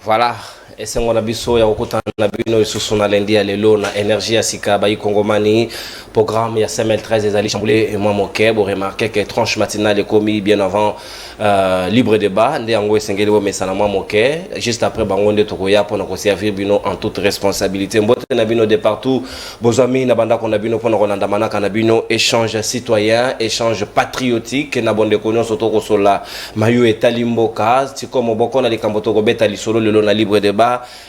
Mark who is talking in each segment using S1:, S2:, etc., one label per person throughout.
S1: Voilà. Et c'est mon abisso ya okuta na bino isusu na lendi ya lelo na énergie ya sika bayi kongomani programme ya CML13 ezali chamboulé et moi moké bo remarquer que tranche matinale est commis bien avant libre débat ndé yango esengeli bo mesana moi moké juste après bango nde tokoya pona ko servir bino en toute responsabilité mbote na bino de partout bozami na banda kona bino pona kolanda manaka na bino échange citoyen échange patriotique na bonde konyo soto ko sola mayu etali mboka tiko moboko na likambo to ko beta lisolo lelo na libre débat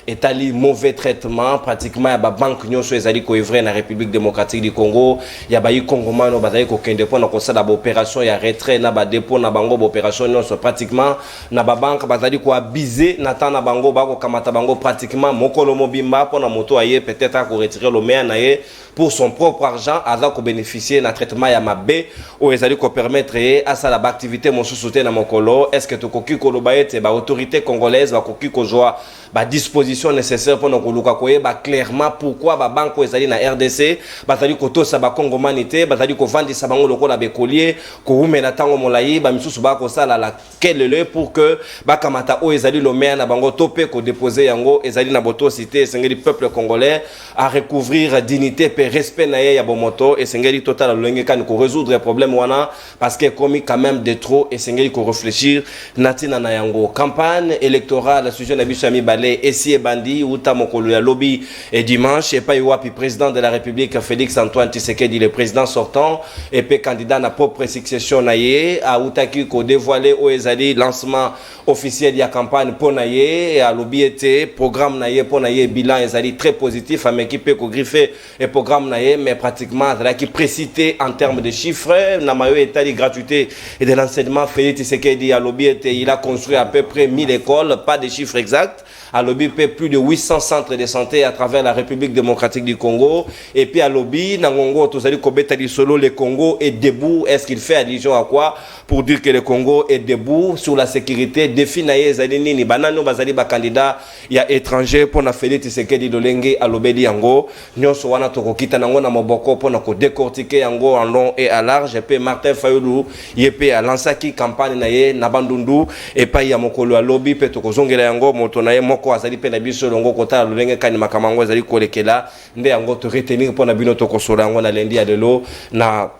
S1: etali mauvais traitement pratiquement ya ba banque nyonso ezali ko evrer na République démocratique du Congo ya ba yi kongomano bazali ko kende pona ko sala ba opération ya retrait na ba dépôt na bango ba opération nyonso pratiquement na ba banque bazali ko abiser na temps na bango ba ko kamata bango pratiquement mokolo mobimba pona moto aye peut-être à ko retirer le maire na ye pour son propre argent à ko bénéficier na traitement ya mabe o ezali ko permettre à ça la activité mon sous-souté na mokolo est-ce que to koki ko lobaete ba autorité congolaise ba koki ko joie ba disposition nécessaire pour nous koyeba clairement pourquoi ba banque ezali na RDC bazali ko tosa ba congomanité bazali ko vendre sa bango lokola be collier ko umena tango molayi ba misusu ba ko sala la kelele pour que ba kamata o ezali lo maire na bango topé ko déposer yango ezali na boto cité sengeli peuple congolais à recouvrir dignité et respect na ya bomoto et sengeli total lolenge kan ko résoudre problème wana parce que commis quand même de trop et sengeli ko réfléchir natina na yango campagne électorale sujet na biso ami balé et bandi uta mokolo ya lobby et dimanche et pas yoapi président de la République Félix Antoine Tshisekedi le président sortant et puis candidat na propre succession naie a utaki ko dévoiler au ezali lancement officiel ya campagne pour naie et à lobby était programme naie pour naie bilan ezali très positif à équipe ko griffer et programme naie mais pratiquement là qui précité en termes de chiffres na mayo état de gratuité et de l'enseignement Félix Tshisekedi à lobby était il a construit à peu près 1000 écoles pas de chiffres exacts à lobby plus de 800 centres de santé à travers la République démocratique du Congo et puis à lobby nangongo tozali kobeta di solo le Congo est debout est-ce qu'il fait allusion à quoi pour dire que le Congo est debout sur la sécurité défi na ezali nini banano bazali ba candidat ya étranger pour na Félix Tshisekedi Lolenge à lobeli yango nyonso wana tokokita nango na moboko pour na ko décortiquer yango en long et à large et puis Martin Fayulu yepe a lancé campagne na ye na bandundu et pas ya mokolo ya lobby pe tokozongela yango moto na ye moko azali pe na biso longo kota lolenge kani makamango azali kolekela nde yango to retenir pour na bino to kosola yango na lendi ya lelo na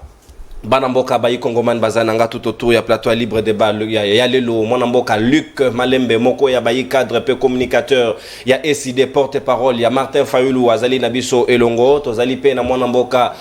S1: bana mboka bayi kongoman bazana nga tout autour ya plateau libre débat ya lelo mwana mboka Luc Malembe moko ya bayi cadre pe communicateur ya SID porte-parole ya Martin Fayulu azali na biso elongo tozali pe na mwana mboka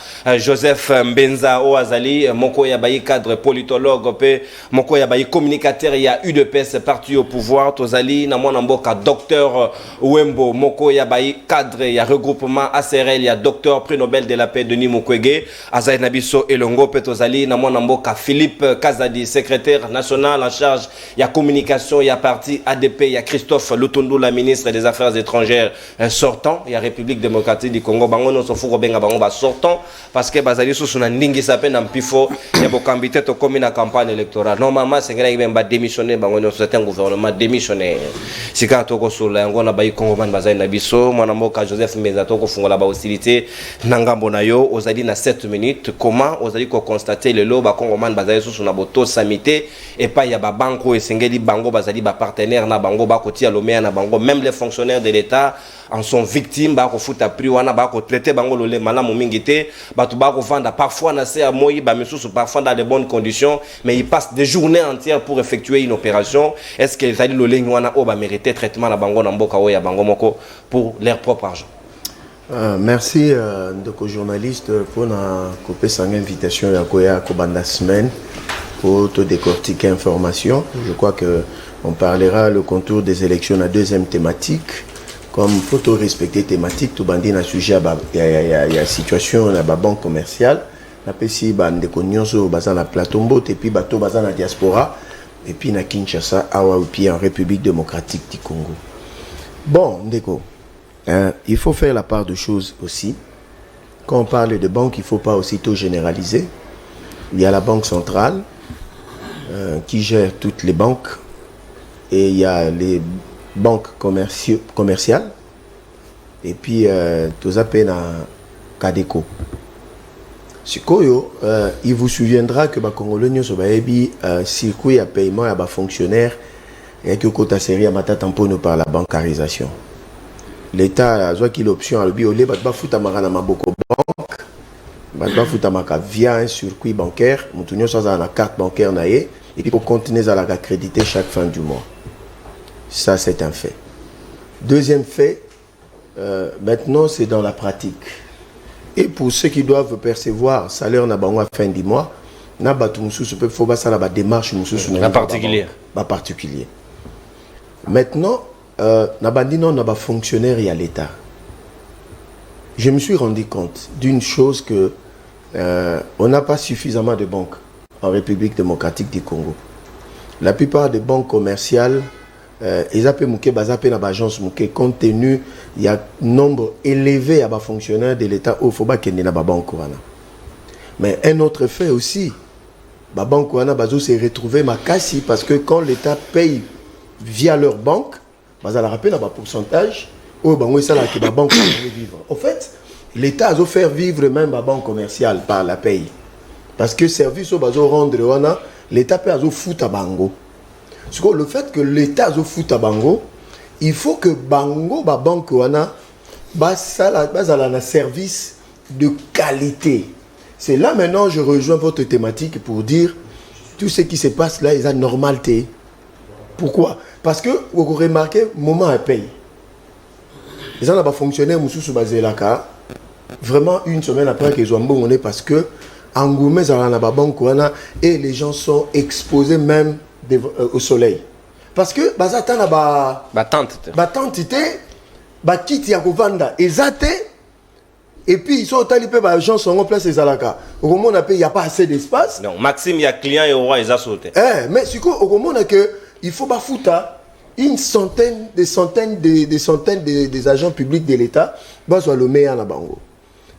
S1: Joseph Mbenza o azali moko ya bayi cadre politologue pe moko ya bayi communicateur ya UDPS parti au pouvoir tozali na mwana mboka docteur Wembo moko ya bayi cadre ya regroupement ACRL ya docteur prix Nobel de la paix Denis Mukwege azali na biso elongo pe tozali na mwana mboka Philippe Kazadi secrétaire national en charge ya communication ya parti ADP ya Christophe Lutundu la ministre des affaires étrangères sortant ya République démocratique du Congo bango no sofu ko benga bango ba sortant parce que bazali sous na ndingi sa peine en pifo ya bokambité to komi na campagne électorale normalement c'est ngela ibemba démissionner bango no certain gouvernement démissionnaire sika to ko sula yango na bayi Congo man bazali na biso mwana mboka Joseph Mbenza to ko fungola ba hostilité na ngambo na yo ozali na 7 minutes comment ozali ko constater le loba Congoman bazali sous na boto samité et pas ya ba banko esengeli bango bazali ba partenaire na bango ba kotia lomea na bango même les fonctionnaires de l'état en sont victimes ba ko futa prix wana ba ko traiter bango lolé malamu mingité ba to ba ko vendre parfois na se moyi ba misusu parfois dans de bonnes conditions mais ils passent des journées entières pour effectuer une opération est-ce que ezali lolé wana o ba mériter traitement na bango na mboka o ya bango moko pour leur propre argent.
S2: Merci de journaliste pour la invitation à Koya Kobanda semaine pour te décortiquer information. Je crois que on parlera le contour des élections à deuxième thématique. Comme faut respecter thématique, tout bandi na sujet il y a situation la banque commerciale. La PC bande konyonso bazan la platombo et puis bateau bazan la diaspora et puis na Kinshasa awa ou puis en République démocratique du Congo. Bon, ndeko. Il faut faire la part de choses aussi. Quand on parle de banque, il ne faut pas aussitôt généraliser. Il y a la banque centrale qui gère toutes les banques et il y a les banques commerciales et puis tous appels à Kadeco. Il vous souviendra que Congolais sur circuit à paiement à fonctionnaires et que kota série à mata tampono par la bancarisation. L'État a qu'il l'option à l'objet au lait ba futa marana maboko banque ba futa maka via un circuit bancaire mutunyo ça na carte bancaire naé et puis pour continuer à la créditer chaque fin du mois. Ça c'est un fait. Deuxième fait, maintenant c'est dans la pratique. Et pour ceux qui doivent percevoir salaire na bango à fin du mois, na batu mususu peut faut ça la démarche mususu
S1: na particulier.
S2: Ba particulier. Maintenant na bandino na ba fonctionnaire et à l'État. Je me suis rendu compte d'une chose que on n'a pas suffisamment de banques en République démocratique du Congo. La plupart des banques commerciales ils appellent mouké bazapé na agence mouké compte tenu il y a nombre élevé à ba fonctionnaires de l'État au faut pas qu'il na ba banque wana. Mais un autre fait aussi ba banque wana bazo se retrouver makasi parce que quand l'État paye via leur banque bazala rappelle ba pourcentage au bango ça là que ba banque vivre. En fait, l'État a offert vivre même la banque commerciale par la paye. Parce que service au bazo rendre wana l'État peut azo fout à bango. Le fait que l'État azo fout à bango, il faut que bango ba banque wana ba un service de qualité. C'est là maintenant je rejoins votre thématique pour dire tout ce qui se passe là est à normalité. Pourquoi? Parce que vous remarquez moment à paye. Ils ont pas fonctionné mususu bazelaka. Vraiment une semaine après qu'ils ont bon parce que Angoumé na ba banque wana et les gens sont exposés même au soleil. Parce que bazata na ba tente ba kiti ya kovanda ezate et puis ils sont au talipé ba gens sont en place ezalaka. Au moment on a il y a pas assez d'espace.
S1: Non, Maxime il y a client et roi ils a sauté.
S2: Mais c'est quoi au moment on a que il faut ba fouta une centaine des agents publics de l'État bazo le meilleur na bango.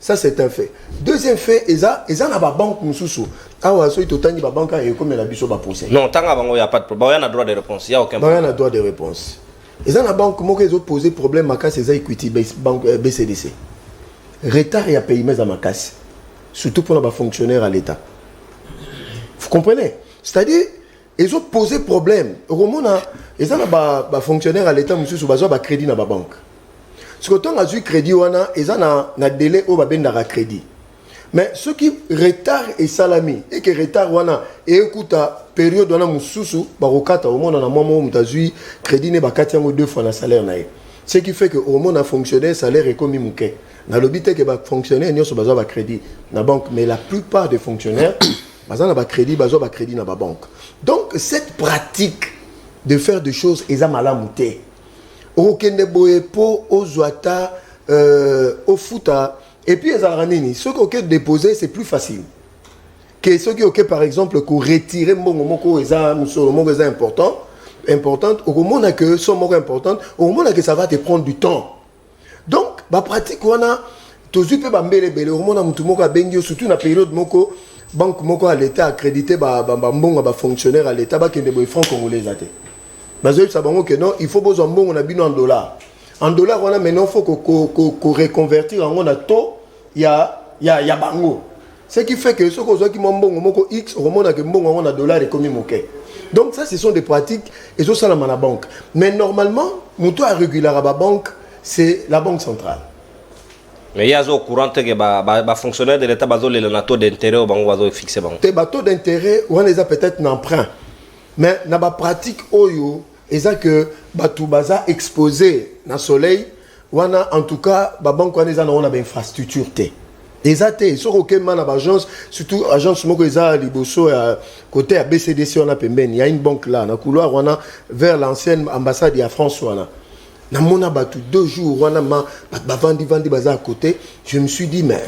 S2: Ça c'est un fait. Deuxième fait, ils ont la banque mususu. Ah ouais, so itotani ba banque et comme la biso ba procès.
S1: Non, tanga bango y a pas de problème. Il y a droit de réponse, il y a aucun
S2: problème. Il y a droit de réponse. Ils ont la banque moi qu'ils ont posé problème à casse Equity banque BCDC. Retard et à payer mes à ma casse. Surtout pour les fonctionnaires à l'État. Vous comprenez? C'est-à-dire ils ont posé problème. Au moment ils ont ba fonctionnaires à l'État mususu bazo ba crédit na ba banque. Ce que tu as eu crédit, ils ont un délai où ils ont crédit. Mais ce qui retard et salami, et que retard, et écoute, la période où on a sous barokata, au moins, on a un moment où on a eu crédit, on a 2 fois le salaire. Ce qui fait que au moins, on a fonctionné, le salaire est comme mouké. Dans le but que fonctionnaire, ils ont besoin de crédit dans la banque. Mais la plupart des fonctionnaires, ils ont besoin de crédit dans la banque. Donc, cette pratique de faire des choses, ils ont mal à mouter. Au Kendeboepo, au Zouata, au Fouta, et puis les Aranini. Ceux qui ont déposé, c'est plus facile. Que ceux qui ont, par exemple, retirer mon moment importante, au moment que sont moins importantes, au moment que ça va te prendre du temps. Donc, ma pratique, on a tous les bambele, au moment où tout a bengi, surtout dans la période moko, banque moko à l'État accrédité, fonctionnaire à l'État, qui est des francs congolais. Que non, il faut besoin on a bien en dollars. En dollars, on a maintenant faut qu'on reconvertir en taux, il y a bango. Ce qui fait que ceux qui m'ont bon X, on a que bon on a dollars et comme moké. Donc ça ce sont des pratiques et ça la la banque. Mais normalement, mon taux à régulier à la banque, c'est la banque centrale.
S1: Mais il y a au courant que les fonctionnaires de l'État basent le taux d'intérêt au banque va fixer banque.
S2: Tes taux d'intérêt on les a peut-être un emprunt. Mais na ba pratique oyo et ça que tout baza exposé dans le soleil, en tout cas, la banque on a une infrastructure. Et ça, ils sont OK, agence, surtout agence côté à BCDC, on a il y a une banque là, dans le couloir, on a vers l'ancienne ambassade de France. On a 2 jours, on a vendu à côté. Je me suis dit, mais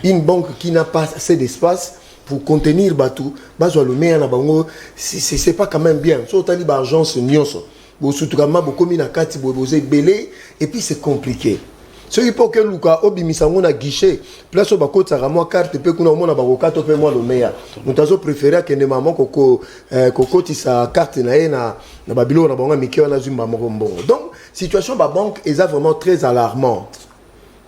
S2: une banque qui n'a pas assez d'espace pour contenir Batou, c'est pas quand même bien. Surtout les agences nyonso. Et puis c'est compliqué. Ce qui peut que Luka Obimisango na guichet, place au bako tsaramo carte pe kuna mona bakokato pe moi le meilleur. Nous t'azo préféré que ne maman koko sa carte na babilo na bango mikio na zumba mbongo. Donc situation ba banque est vraiment très alarmante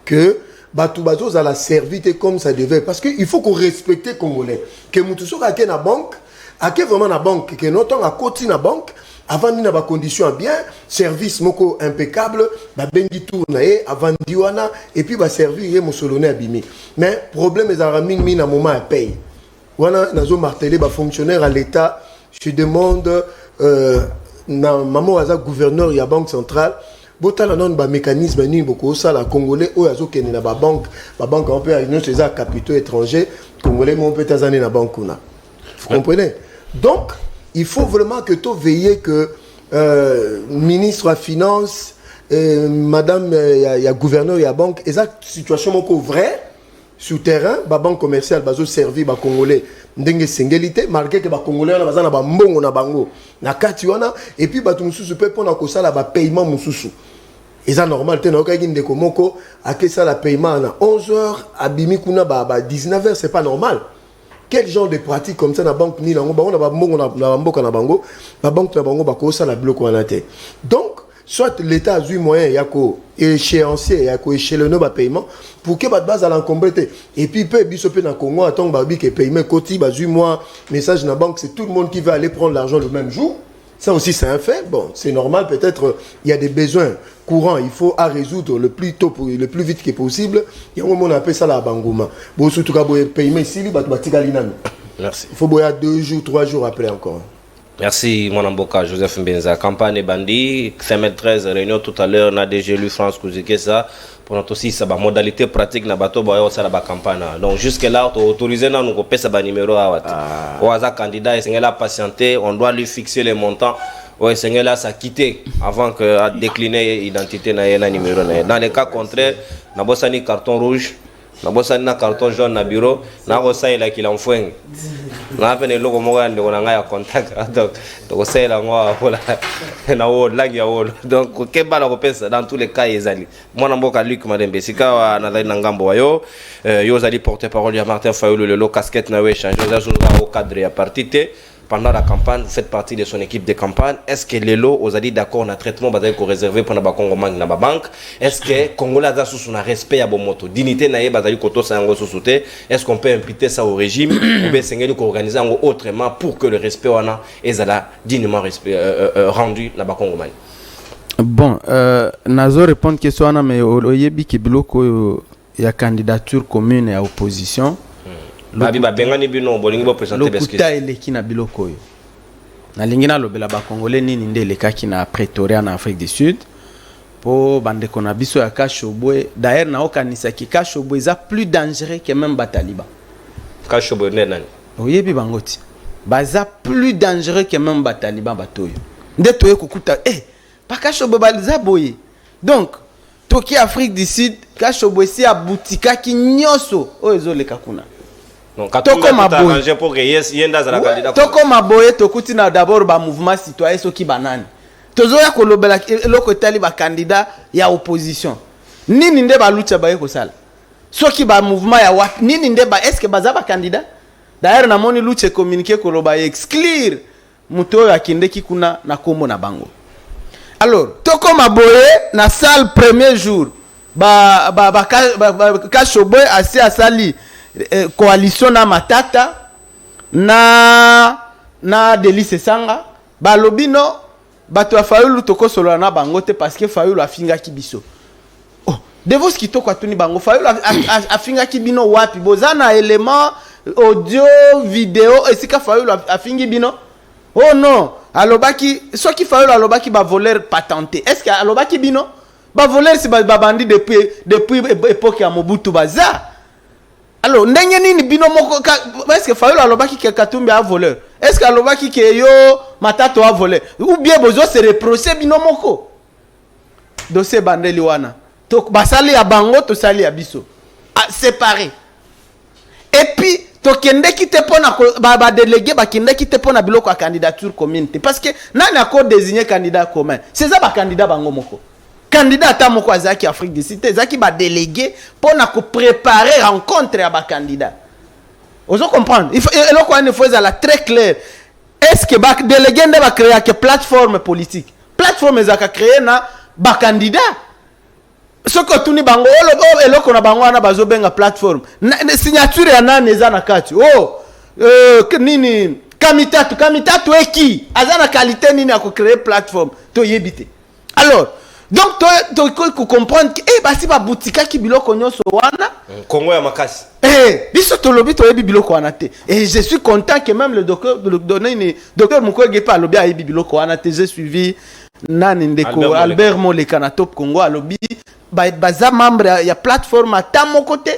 S2: que bato à la servite comme ça devait parce que il faut qu'on respecte Congolais que mutuso ka na banque à que vraiment na banque que notre à côté na banque avant ni na ba condition bien, service moko impeccable, ba bengi tournaé avant diwana et puis ba servir ye mosolone abimi. Mais problème ezara mingi na moment à paye. Wana nazo marteler ba fonctionnaire à l'état, je demande na maman aza gouverneur ya banque centrale. Botala non ba mécanisme ni boko ça la congolais o azo kene na ba banque on peut nous ces capitaux étrangers congolais mon peut tazaner na banque na. Vous comprenez? Donc il faut vraiment que tu veilles que ministre à finance madame ya gouverneur ya banque exact situation moko vrai sur terrain ba banque commerciale bazo servir ba congolais ndenge singélité malgré que ba congolais na bazana ba mbongo na bango na kati wana et puis ba tumususu peut pona ko sala ba paiement mususu. Et ça normal te na okaki ndeko moko ake sala paiement na 11h abimi kuna ba 19h c'est pas normal. Quel genre de pratique comme ça na banque ni lango ba on a ba mbongo na mboka na bango ba banque na bango ba ko sala bloco wana te. Donc soit l'État a eu moyen yako échéancier yako échelonner ba paiement pour que ba base à l'encombré et puis peut bisoper na Congo attend ba bi que paiement côté ba 8 mois message na banque c'est tout le monde qui va aller prendre l'argent le même jour. Ça aussi c'est un fait. Bon, c'est normal, peut-être il y a des besoins courants, il faut à résoudre le plus tôt le plus vite que possible. Il y a un moment on appelle ça la bangoma. Bon surtout quand vous paiement ici,
S1: merci.
S2: Il faut boire 2 jours, 3 jours après encore.
S1: Merci, mon amboka Joseph Mbenza. Campagne Bandi, 2013, réunion tout à l'heure, on a déjà lu France Kouzike ça. Pour notre aussi, ça va modalité pratique na bateau boyo ça la campagne. Donc jusque là, on autorisé na nous copier ça ba numéro à wat. Au hasard candidat, il là patienter, on doit lui fixer les montants. Ouais, c'est là ça quitter avant que à décliner identité na numéro na. Dans les cas contraires, na bossani carton rouge. Na bossani na carton jaune na bureau, na bossani la qu'il enfouing. Na peine logo moga ndeko na ngaya contact donc to c'est la ngwa voilà na wo langi ya wo donc keba la kopesa dans tous les cas ezali mwana mboka Luc Madembe sika na na ngambo wayo yo zali porte-parole ya Martin Fayulu le casquette na we changer au cadre ya partité pendant la campagne, vous faites partie de son équipe de campagne. Est-ce que les lots, vous avez dit d'accord, on a traitement réservé pour la Congo na banque? Est-ce que Congolais a sous son respect à Bomoto? Dignité na bazali koto sango sous-souté. Est-ce qu'on peut imputer ça au régime ou bien c'est qu'on organise autrement pour que le respect wana ezala dignement rendu na Congo?
S3: Bon, nazo répondre question na mais oyebi ki biloko ya candidature commune et opposition.
S1: Babi ba bengani bino bolingi bo présenter parce que
S3: lokuta eleki na biloko yo na lingina lobela ba congolais nini ndele kaki na Pretoria na Afrique du Sud po bande kona biso ya Kashobwe d'ailleurs na okanisa ki Kashobwe za plus dangereux que même Bataliba.
S1: Kashobwe nani
S3: oyebi bangoti baza plus dangereux que même Bataliba batoyo nde toye kokuta pa Kashobwe baliza boye donc toki Afrique du Sud Kashobwe si abutika ki nyoso oyezo leka kuna.
S1: Donc, toko maboye pour que yenda za la candidat.
S3: Toko maboye tokuti na d'abord ba mouvement citoyen soki banani. Tozoya kolobela eloko tali ba candidat ya opposition. Nini nde ba lucha ba yeko sala. Soki ba mouvement ya wat nini nde ba est-ce que baza ba candidat? D'ailleurs na moni lucha communiquer koloba exclure muto ya kindeki kuna na kombo na bango. Alors, toko maboye na salle premier jour ba Kashobwe asi asali coalition na matata na Delice Sanga balobino bato ya Fayulu toko solo na bango te parce que Fayulu afinga kibiso. Oh, devos ki toko atuni bango Fayulu afinga kibino wapi bozana élément audio vidéo esika Fayulu afingi bino. Oh non, alobaki soki Fayulu alobaki ba voleur patenté. Est-ce que alobaki bino ba voleur si ba bandi depuis époque ya Mobutu baza. Alors, ndenge nini bino moko est-ce que Fayulu alobaki que Katumbi a voleur? Est-ce que alobaki que yo Matato a volé? Ou bien bozo se reprocher bino moko? Dossier bandeli wana. To basali ya bango to sali ya biso. Séparé. Et puis to kende kite pona ba délégué ba kende kite pona biloko ya candidature commune parce que nani a désigné candidat commun. C'est ça ba candidat bango moko. Candidat à mon Zaki Afrique du Sud, Zaki va déléguer pour préparer rencontre à ba candidat. Vous comprenez? Il faut la très clair. Est-ce que ba délégué va créer une plateforme politique? Plateforme ezaka créer na ba candidat. Ce que tout ni bango eloko na bango na bazo benga plateforme. Signature ya nani eza na kati. Oh nini Kamitatu eki azana qualité nini à créer plateforme to yebite. Alors donc tu comprendre que basi ba boutique ki biloko nyonso wana
S1: Congo ya makasi.
S3: Biso to lobi to yebi biloko wana te. Et je suis content que même le docteur Mukwege pa lobi a yebi biloko wana te. J'ai suivi nani ndeko Albert Moleka na Top Congo a lobi baza membre ya plateforme à mon côté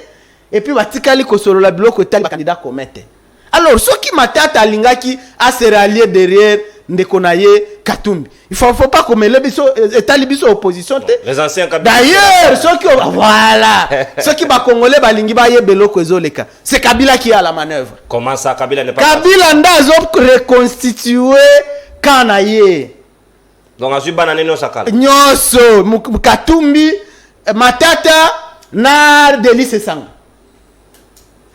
S3: et puis batikali ko solo la biloko tali candidat commettre. Alors ceux qui matata alingaki a se rallier derrière ndeko na ye Katumbi. Il faut pas comme les biso etali biso opposition te.
S1: Les anciens
S3: d'ailleurs ceux qui voilà ceux qui ba congolais balingi ba ye beloko ezoleka. C'est Kabila qui a la manœuvre.
S1: Comment ça Kabila n'est pas
S3: Kabila ndazo reconstituer kana ye.
S1: Donc azu banane no sakala.
S3: Nyoso Katumbi Matata na Delice Sanga.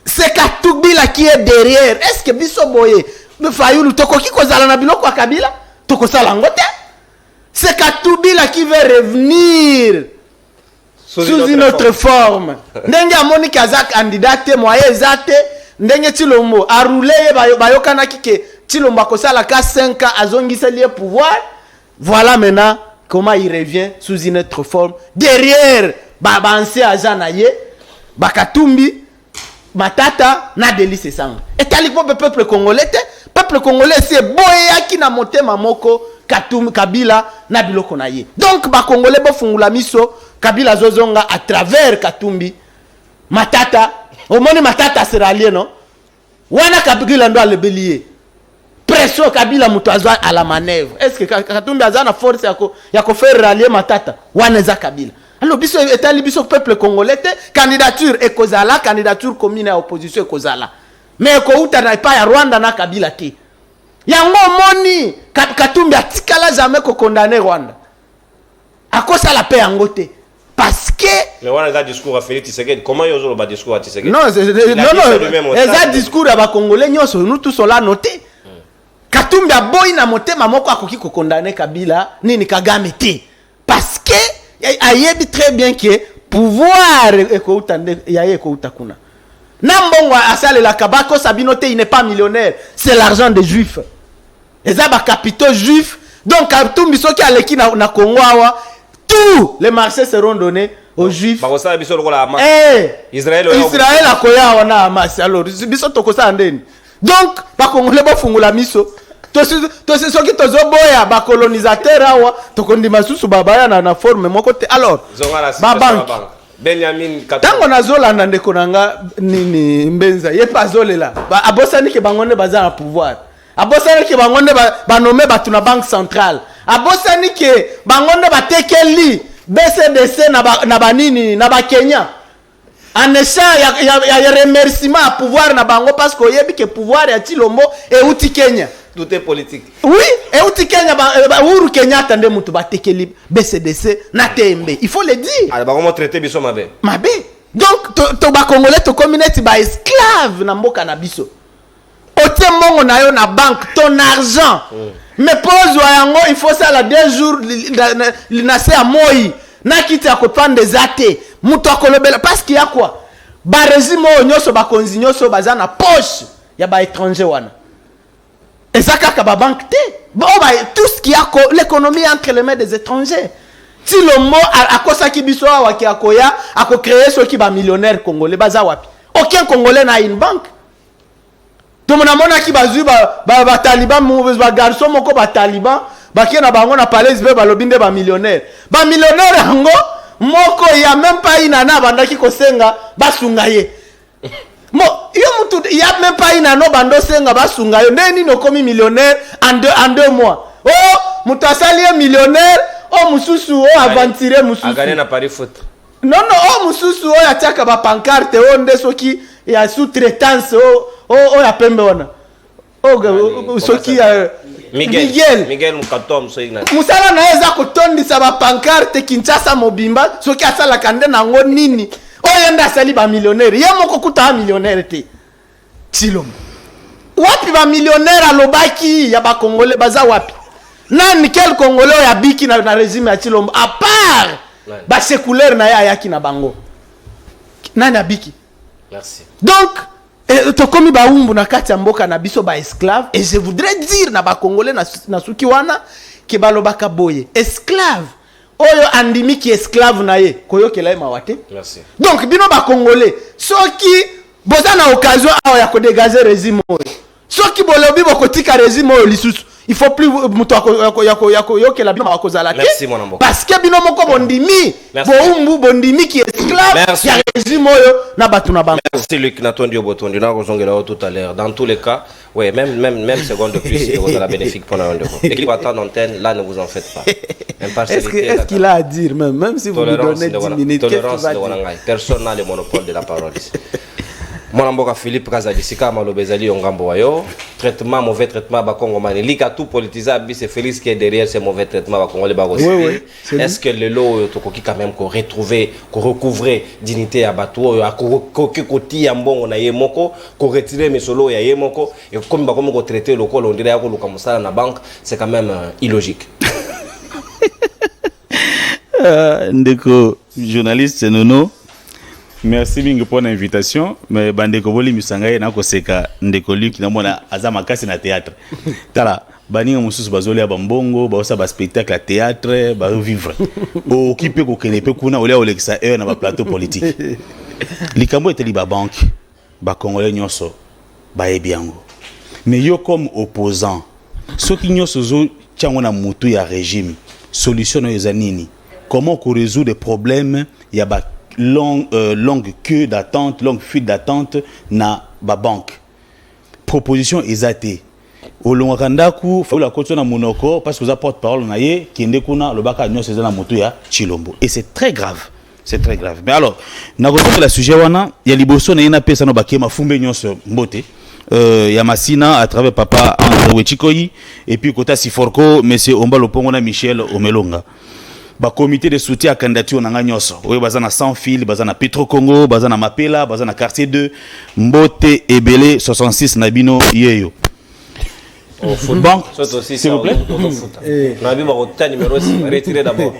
S3: C'est Kabila qui est derrière. Est-ce que biso boye me fayulu tokoki kozala na biloko ya Kabila toko sala ngote? C'est Kabila qui veut revenir sous une autre forme. Ndenge amoni kaza candidat moyen zate ndenge Tshilombo a roulé bayokana kike Tshilombo akosala ka 5 ans azongisa lié pouvoir. Voilà maintenant comment il revient sous une autre forme. Derrière ancien agent naye Bakatumbi Matata na Delice Sanga. Et talipo peuple congolais peuple congolais c'est boya qui na motema moko Kabila na biloko na ye. Donc ba congolais bo fungula miso Kabila zozonga à travers Katumbi Matata. Au moni Matata sera allié non? Wana Kabila ndo le bélier. Pression Kabila mutazwa à la manœuvre. Est-ce que Katumbi azana force ya ko faire rallier Matata? Wana za Kabila. Alors biso etali biso peuple congolais candidature ekozala candidature commune à opposition ekozala. Mais ko uta na pa ya Rwanda na Kabila te. Yango moni Katumbi atikala jamais ko condamner Rwanda. Akosa la paix yango te. Parce que
S1: mais wana za discours à Félix Tshisekedi comment yozo ba discours à Tshisekedi?
S3: Non, ça discours à ba congolais nyoso nous tous cela noté. Katumbi aboyi na motema moko akoki ko condamner Kabila nini Kagame te. Parce que ayebi très bien que pouvoir ekouta ya ekouta kuna. Nambongo asale la kabako Sabinote il n'est pas millionnaire, c'est l'argent des juifs. Eza ba capitaux juifs. Donc Katumbi soki aleki na Congo awa tous les marchés seront donnés aux juifs.
S1: Bakosa biso lokola Hamas.
S3: Israël akoya wana Hamas. Alors biso tokosa ndeni. Donc ba congolais bo fungula miso. To soki tozoboya ba colonisateur awa tokondima susu babaya na forme moko te. Alors ba banque
S1: Benjamin
S3: Tango nazolanda ndeko nanga nini mbenza ye pa zolela abosani ke bangonde baza na pouvoir. Abosani ke bangonde ba nommer batu na banque centrale. Abosani ke bangonde batekeli BCDC na banini na ba Kenya. En échange ya remerciement à pouvoir na bango parce que yebi ke pouvoir ya Tshilombo et uti Kenya.
S1: Tout est politique.
S3: Oui, et uti Kenya Uhuru Kenyatta nde mutu batekeli BCDC na TMB. Il faut le dire.
S1: Ah ba comment traiter biso mabe?
S3: Mabe. Donc to ba congolais to communauté ba esclave na mboka na biso. Otie mbongo na yo na banque ton argent. Mais pose yango il faut ça la 2 jours na se a moi. Na kiti ya kopande zate. Mutu akolobela parce qu'il y a quoi? Ba régime nyoso ba konzi nyoso baza na poche ya ba étranger wana. Et ça kaka ba banque te. Bon tout ce qui a l'économie entre les mains des étrangers. Si le mot akosa ki biso wa ki akoya ako créer ceux qui ba millionnaire congolais baza wapi? Aucun congolais n'a une banque. Tout le monde a qui bazu ba taliban ba garçon moko ba taliban ba ki na bango na palais ba lobinde ba millionnaire. Ba millionnaire ngo moko il y a même pas inana bandaki kosenga basungaye. Mo il y a même pas inano bando senga basungaye neni no komi millionnaire en deux mois. Oh mutu asali millionnaire oh mususu oh aventurer mususu.
S1: A gagner na Paris foot.
S3: Non oh mususu oh yataka ba pancarte oh ndesoki ya sous-traitance oh ya pembe wana. Oh soki
S1: Miguel Mukatom so ina.
S3: Musala na eza kotondisa ba pancarte Kinshasa mobimba soki asala kande nango nini. Oyenda sali ba millionnaire. Ye moko kuta millionnaire te. Tshilombo. Wapi ba millionnaire alobaki ya ba congolais baza wapi? Nani quel congolais ya biki na régime ya Tshilombo à part ba séculaire na ya yaki na bango. Nani abiki?
S1: Merci.
S3: Donc tokomi baumbu na kati ya mboka na biso ba esclave, et je voudrais dire na ba congolais na suki wana ke balobaka boye esclave oyo andimi ki esclave na ye koyokela ye mawate.
S1: Merci.
S3: Donc bino ba congolais soki boza na occasion awa ya ko dégager régime oyo, soki bolobi bokotika régime oyo lisusu, il faut plus muto yokela bino bakozala te.
S1: Merci mon ambo.
S3: Parce que bino moko bondimi boumbu bondimi ki esclave ya régime oyo na batu na bango.
S1: Merci Luc Natondi Obotondi, na kozongela tout à l'heure. Dans tous les cas, ouais, même seconde de plus, vous la bénéfique pour un de vous. L'équipe attend d'antenne, là ne vous en faites pas.
S3: Est-ce qu'il a à dire même si vous lui donnez 10 minutes, qu'est-ce qu'il va dire?
S1: Personne n'a le monopole de la parole ici. Mon amboka Philippe Kazadi Sika Malobezali Ongambo Wayo, traitement mauvais traitement ba Congolais. Lika tout politisé c'est Félix qui est derrière ces mauvais traitements ba Congolais ba aussi. Est-ce que le lot tokoki quand même ko retrouver, ko recouvrer dignité à bateau à ko koti ya mbongo na yemoko, ko retirer mesolo ya yemoko et comme ba comme ko traiter le col on dirait ko luka musala na banque, c'est quand même illogique.
S4: Ndeko journaliste Nono. Merci bingo pour l'invitation. Mais bandeko boli misangaye na koseka ndeko Luc na mona azama kasi na théâtre. Tala baninga mususu bazoli abambongo, baosa ba spectacle à théâtre, ba vivre. O occupé ko kenepe kuna olia olexa na ba plateau politique. Likambo eteli ba banque, ba congolais nyonso ba ebiango. Mais yo comme opposant, soki nyonso zo tiango na mutu ya régime, solution na ezanini. Comment qu'on résout des problèmes, il y a ba longue queue d'attente, longue fuite d'attente na ba banque. Proposition exatée. Au long randaku, faut la continuer na monoko parce que vous apporte parole na ye qui ndekuna le baka nyo seza na moto ya Chilombo. Et c'est très grave. C'est très grave. Mais alors, na goto la sujet wana, ya liboso na ina pesa no bakema fumbe nyonso mbote. Ya Masina à travers papa André Wechikoyi et puis kota Siforko monsieur Omba Lopongo na Michel Omelonga. Ba comité de soutien à candidature nanga nyoso oyo bazana sans fil bazana Petro Congo bazana Mapela bazana quartier 2 Mbote Ebele 66 nabino yeyo
S1: au football s'il vous plaît na bi ba rota numéro 6 retirez d'abord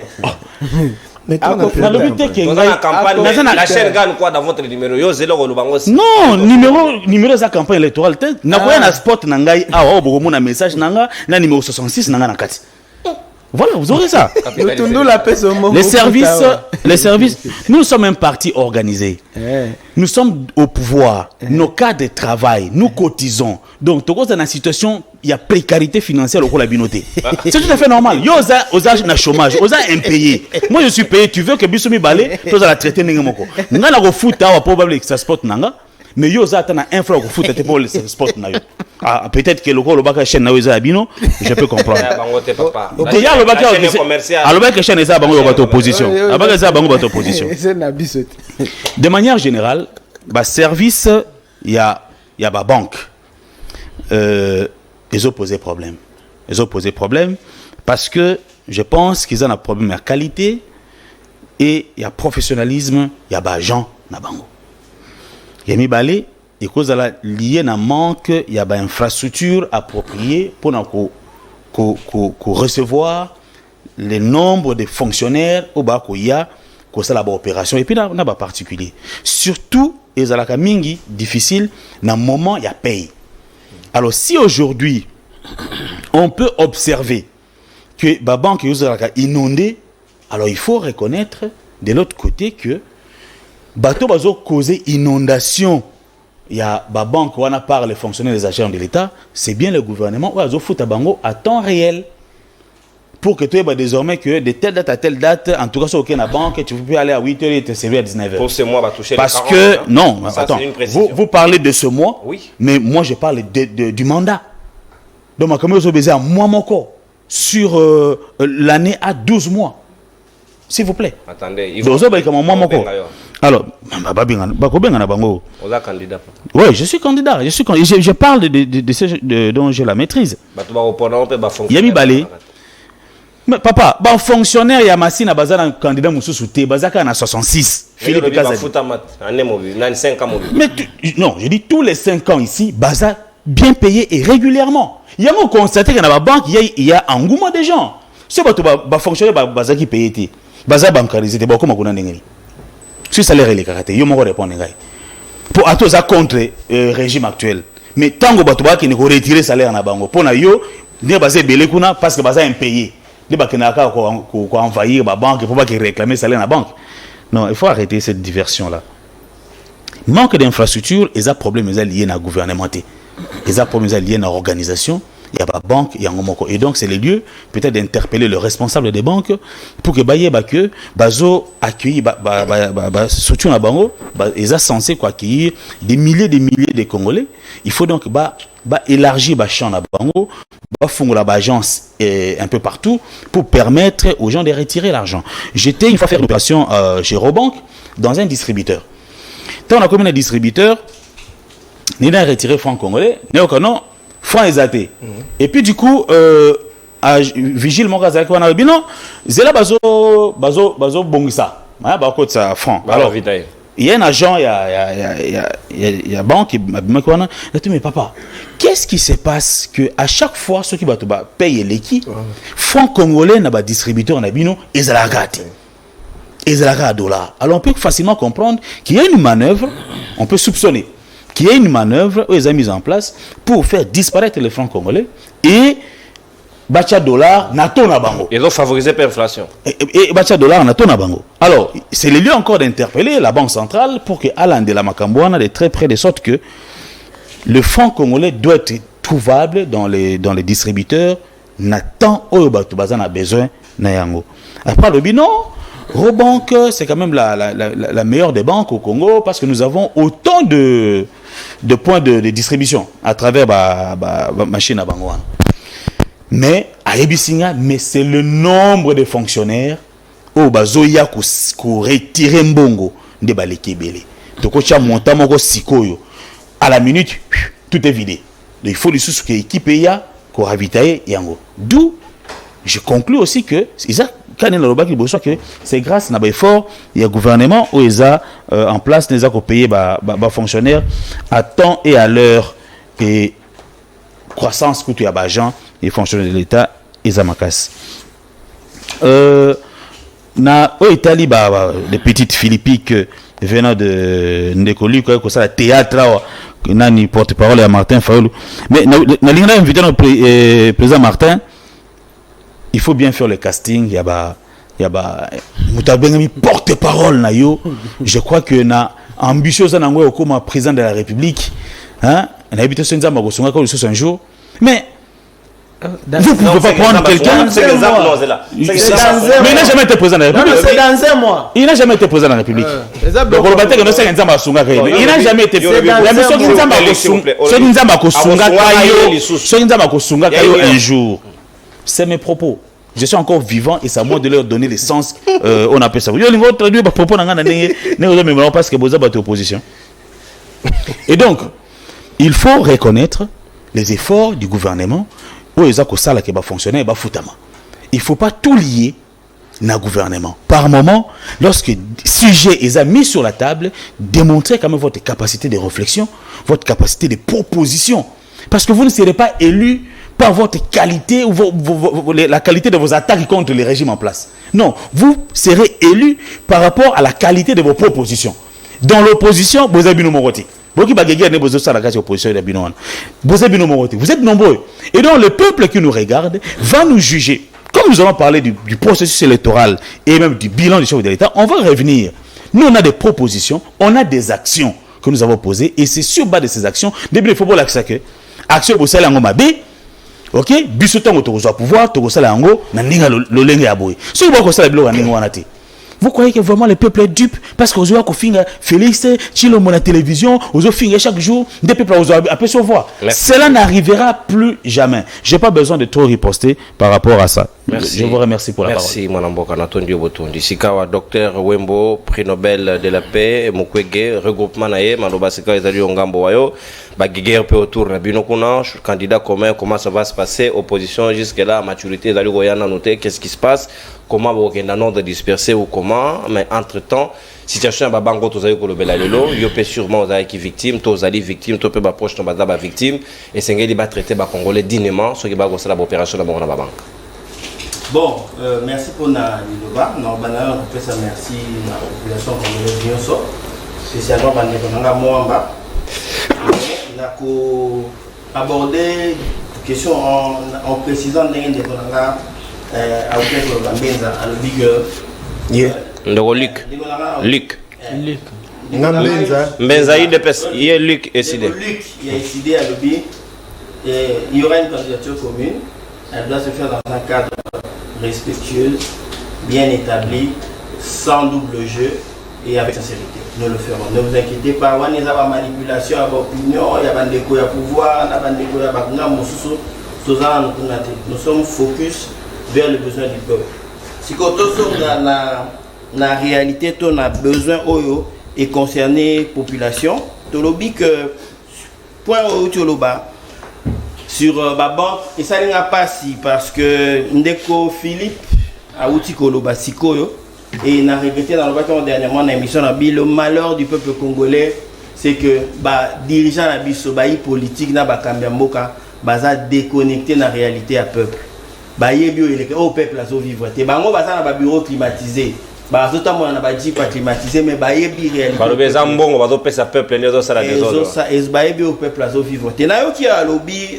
S2: mais
S1: la campagne la chaîne gagne quoi dans votre numéro yo zelo ko lubango
S4: non numéro za campagne électorale te na ko na sport nanga awa bokomo na message nanga na numéro 66 nanga na kati. Voilà, vous aurez ça. Les services, nous sommes un parti organisé. Nous sommes au pouvoir. Nos cas de travail, nous cotisons. Donc, tout dans la situation, il y a précarité financière au cours de la binoté. C'est tout à fait normal. Yo osa na chômage, osa impayé. Moi, je suis payé. Tu veux que Bissoumi Balé, tu vas la traiter n'importe quoi. Nous allons foot, probablement que ça sport nanga. Mais yo za tana infra au foot te pour le sport na yo. Ah peut-être que le gros le baka chaîne na yo za bino, je peux comprendre. OK, ya le baka le baka chaîne za bango bato opposition. Le baka za bango bato opposition. De manière générale, ba service ya ba banque ils ont posé problème. Ils ont posé problème parce que je pense qu'ils ont un problème de qualité et il y a professionnalisme, il y a ba agent na bango. Yemi Balé, et cause lié à manque, il y a une infrastructure appropriée pour recevoir le nombre de fonctionnaires au bas qu'il y a pour ça la opération et puis n'a pas particulier. Surtout les alaka mingi difficile dans moment il y a paye. Alors si aujourd'hui on peut observer que la banque est inondée, alors il faut reconnaître de l'autre côté que bateau bazo causer inondation. Il y a ba banque où on a par les fonctionnaires des agents de l'État, c'est bien le gouvernement où bazo fout à bango à temps réel pour que tu aies désormais que de telle date à telle date, en tout cas sur aucune banque, tu peux aller à 8h et te servir à 19h.
S1: Pour ce mois va toucher
S4: parce
S1: les 40,
S4: que
S1: hein.
S4: non,
S1: ça,
S4: attends.
S1: Vous
S4: parlez de ce mois,
S1: oui.
S4: Mais moi je parle du mandat. Donc comme vous avez à moi mon corps sur l'année à 12 mois. S'il vous plaît.
S1: Attendez,
S4: il faut alors, oui, je suis candidat. Je parle de ce dont j'ai la maîtrise. Yami Balé. Mais papa, fonctionnaire Yamasina Bazana candidat Moussouté, Bazaka na 66. Philippe Kazadi. Mais non, je dis tous les 5 ans ici, Baza bien payé et régulièrement. Il y a constaté que dans la banque, il y a un engouement de gens. Si vous fonctionnaire Baza qui paye, Baza bancarisé, comment on a si salaire est caractère, yo mo répondre ngai. pour à tous contre régime actuel. Mais tant que batuba qui ne retirer salaire na bango pour na yo ne basé belé kuna parce que baza impayé. Ne ba kenaka ko envahir ba banque pour pas qu'ils réclamer salaire na banque. Non, il faut arrêter cette diversion là. Manque d'infrastructure, et ça problème est lié à la gouvernementé. Et ça problème est lié à l'organisation. Il y a pas banque, il y a un moko. Et donc c'est le lieu peut-être d'interpeller le responsable des banques pour que que bazo accueillir surtout na bango, ils sont censés accueillir des milliers de Congolais. Il faut donc élargir le champ na bango, fondre la agence un peu partout pour permettre aux gens de retirer l'argent. J'étais une fois faire une opération chez Robank dans un distributeur. Quand on a comme un distributeur, il a retiré francs congolais, non, francs exaltés. Et puis du coup, vigile mon gars, on a dit non, c'est là bazo bongisa, ça franc. Alors il y a un agent, il y a banque qui m'a dit mais papa, qu'est-ce qui se passe que à chaque fois ceux qui payent l'équipe, francs congolais n'a pas distributeur on a dit non, ils la gâté. $. Alors on peut facilement comprendre qu'il y a une manœuvre, on peut soupçonner qu'il y a une manœuvre où ils ont mis en place pour faire disparaître les francs congolais et bacha dollar nato na bango.
S1: Ils ont favorisé l'inflation.
S4: Et bacha dollar nato na bango. Alors c'est le lieu encore d'interpeller la banque centrale pour que Alain de la Macambouana de très près de sorte que le franc congolais doit être trouvable dans les distributeurs n'attend où bazan a besoin na yango. Après le bilan Robank, c'est quand même la meilleure des banques au Congo parce que nous avons autant de points de distribution à travers la machine à Bangouan. Mais à Ebisinga, c'est le nombre de fonctionnaires au bazoya ko retirer mbongo de baleki belé. Toko cha monta moko sikoyo. À la minute, tout est vidé. Donc, il faut les sous que l'équipe ya ko ravitailler yango. D'où je conclus aussi que c'est grâce à l'effort il y a gouvernement où ils ont en place les payés fonctionnaires à temps et à l'heure et croissance que tu as gens et fonctionnaires de l'État et Zamakas. Na au Italie des petites philippiques venant de Ndekolu quoi ça théâtre nani porte-parole à Martin Fayoulou mais na linga invité le président Martin. Il faut bien faire le casting. Il y a porte-parole na yo. Je crois que na ambitieuse na ngwe comme président de la République. Hein? On a habité sur un jour. Mais vous ne pouvez pas prendre quelqu'un.
S1: C'est l'exemple, non, c'est là.
S4: Mais il n'a jamais été président de la République.
S3: C'est dans un mois.
S4: Il n'a jamais été président de la République. Donc on va dire que nous sommes il n'a jamais été président. Un jour. C'est mes propos. Je suis encore vivant et c'est à moi de leur donner le sens. On appelle ça. Je traduire mes propos parce que vous avez opposition. Et donc, il faut reconnaître les efforts du gouvernement où ils ont fonctionné et foutama. Il ne faut pas tout lier au gouvernement. Par moment, lorsque sujet est mis sur la table, démontrez quand même votre capacité de réflexion, votre capacité de proposition. Parce que vous ne serez pas élu par votre qualité ou la qualité de vos attaques contre les régimes en place. Non, vous serez élu par rapport à la qualité de vos propositions. Dans l'opposition, vous êtes nombreux. Vous êtes nombreux. Et donc le peuple qui nous regarde va nous juger. Comme nous allons parler du processus électoral et même du bilan du chef de l'État, on va revenir. Nous, on a des propositions, on a des actions que nous avons posées et c'est sur base de ces actions, depuis il faut voir que action pour celle en Mabé. Ok, bisoton autorisé pouvoir, autorisé la ngo, na ninga lolenge aboy. Si vous voyez que ça le bloc ninga wanati. Vous croyez que vraiment le peuple est dupe parce que vous avez finga Félix, Chilo mon la télévision, vous avez finga chaque jour des peuples vous avez appelé sur voix. Cela n'arrivera plus jamais. J'ai pas besoin de trop riposter par rapport à ça. Merci. Je vous remercie pour la parole.
S1: Merci mon amboka Natondi Obotondi. Sikawa docteur Wembo, prix Nobel de la paix, Mukwege, regroupement naé, Maloba Sika ezali ongambo wayo, ba guerre peu autour na bino kuna, candidat commun, comment ça va se passer, opposition jusque là, maturité ezali goyana noté, qu'est-ce qui se passe, comment vous avez un ordre dispersé ou comment, mais entre-temps, situation à Babango, tous avez kolobela lelo, yopé sûrement aux qui victime, tous allez victime, tous peu proche de Bazaba victime, et c'est ngeli ba traiter ba Congolais dignement, ce qui va gosser la opération de Bangona Babank.
S5: Bon, merci pour la débat. Normalement, on peut ça merci à la population congolaise bien sûr. spécialement bandeko nanga Moamba. On a abordé la question en précisant ndenge nanga à Oukeko Gambenza à l'obig.
S1: Ndoko Luc. Mbenza IDPS, il y a Luc et Sidé.
S5: Luc, il y a décidé à l'obig. Il y aura une candidature commune. Elle doit se faire dans un cadre respectueux, bien établi, sans double jeu et avec sincérité. Nous le ferons. Ne vous inquiétez pas. Il y a des manipulations, il y a des opinions, il y a des pouvoirs, il y a des nous sommes focus vers le besoin du peuple. Si nous sommes dans la réalité, on a besoin et concerner la population. Tu lobby que point où tu sur ma banque, et ça n'a pas si parce que Ndeko Philippe a outil Koloba Sikoyo et il a regretté dans le dernièrement dans l'émission le malheur du peuple congolais, c'est que dirigeant la bisobaï politique n'a pas Kambiamboka baza déconnecté dans la réalité à peuple. Au peuple à vivre. Te bango baza na bureau climatisé. Bazota mo na baji pas climatisé mais bayebi réalité.
S1: Ba lobeza mbongo bazo pesa peuple ndezo sala désordre.
S5: Ça es bayebi au peuple à vivre. Te na yo ki a lobby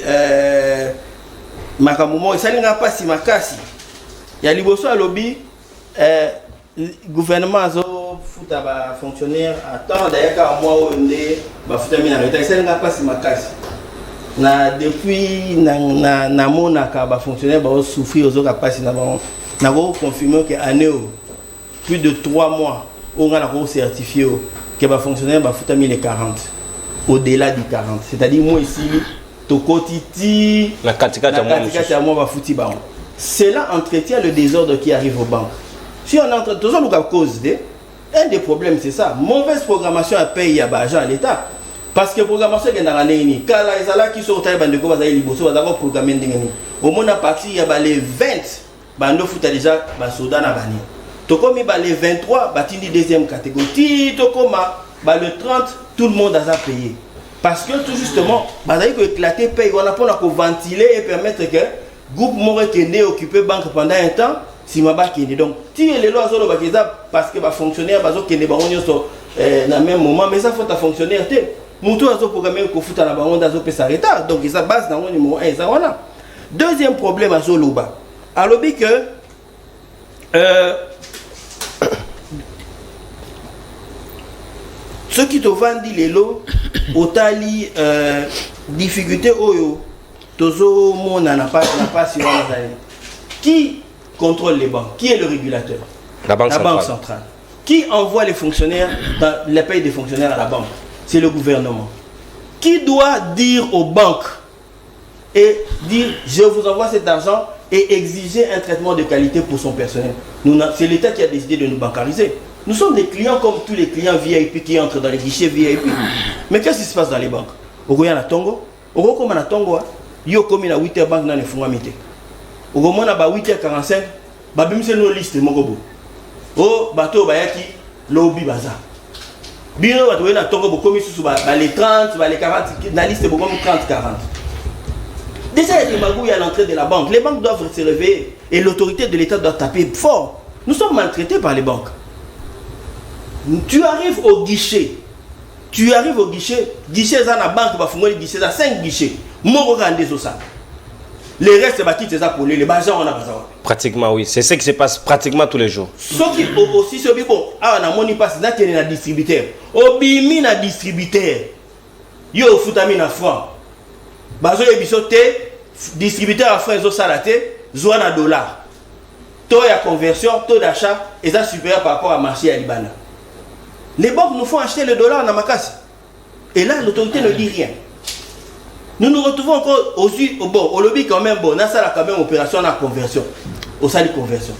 S5: makamumo esalinga pasi makasi. Ya liboso a lobby gouvernement azo futa ba fonctionnaire attend d'ailleurs ka moi onde ba futa mina reta esalinga pasi makasi. Na depuis na monaka ba fonctionnaire ba souffrir aux autres pasi na ba na ko confirmer que année plus de 3 mois on a certifié que va fonctionnaire va foutre 1040 au-delà du 40, c'est-à-dire moi ici tokotiti
S1: la katika
S5: ya moi va foutre ba. Cela entretient le désordre qui arrive aux banques. Si on entre toujours la cause de un des problèmes c'est ça, mauvaise programmation à payer à l'argent à l'État. Parce que programmation est dans l'année ni kala ezala qui sont taille bande ko va aller liboso va d'abord programmer ndengeni. Au monde à partir il y a les 20 bando fouta déjà ba soda na bani. Tokomi les 23, batini deuxième catégorie. Tokoma, le 30, tout le monde a payé. Parce que tout justement, il faut éclater paye. On a pas ventiler et permettre que le groupe Moré qui est occupé banque pendant un temps, si ma banque est donc, tirer les lois sur le parce que les fonctionnaires qui est dans le même moment, mais ça faut ta fonctionnaire. Moutou a programmé que fout à la banque d'Azo s'arrêter. Donc, ça base dans le numéro 1. Deuxième problème à Zoloba. Alors, que ceux qui te vendent les lots, otali difficulté oyo, tozo mon n'a pas sur qui contrôle les banques? Qui est le régulateur?
S1: La banque
S5: centrale. Qui envoie les fonctionnaires dans les pays des fonctionnaires à la banque? C'est le gouvernement. Qui doit dire aux banques et dire je vous envoie cet argent et exiger un traitement de qualité pour son personnel? C'est l'État qui a décidé de nous bancariser. Nous sommes des clients comme tous les clients VIP qui entrent dans les guichets VIP. Mais qu'est-ce qui se passe dans les banques? Au na Tongo, au comme na Tongo, yo comme na 8h banque dans les fonds amité. Au moment na 8h45, ba bimse no liste mokobo. Oh bateau bayaki lobby bazar. Bino bateau na Tongo comme sous les 30, les 40, na liste beaucoup 30 40. Déjà il y a des magouilles à l'entrée de la banque. Les banques doivent se réveiller et l'autorité de l'État doit taper fort. Nous sommes maltraités par les banques. Tu arrives au guichet, guichet dans la banque va fournir guichet à 5 guichets. Mon ça. Les restes bâtis c'est ça pour les bazars on a besoin.
S1: Pratiquement oui, c'est ce qui se passe pratiquement tous les jours.
S5: Sauf qui aussi ce bon, on a moni passe na tene na distributeur. Obimi na distributeur. Yo futami na franc. Bazo ebisote distributeur à franc zo salaté, zo na dollar. Taux de conversion, taux d'achat est supérieur par rapport à marché à Liban. Les banques nous font acheter le dollar dans ma casse. Et là, l'autorité ne dit rien. Nous nous retrouvons encore au lobby quand même, bon, on a ça quand même opération à conversion. Au salaire conversion.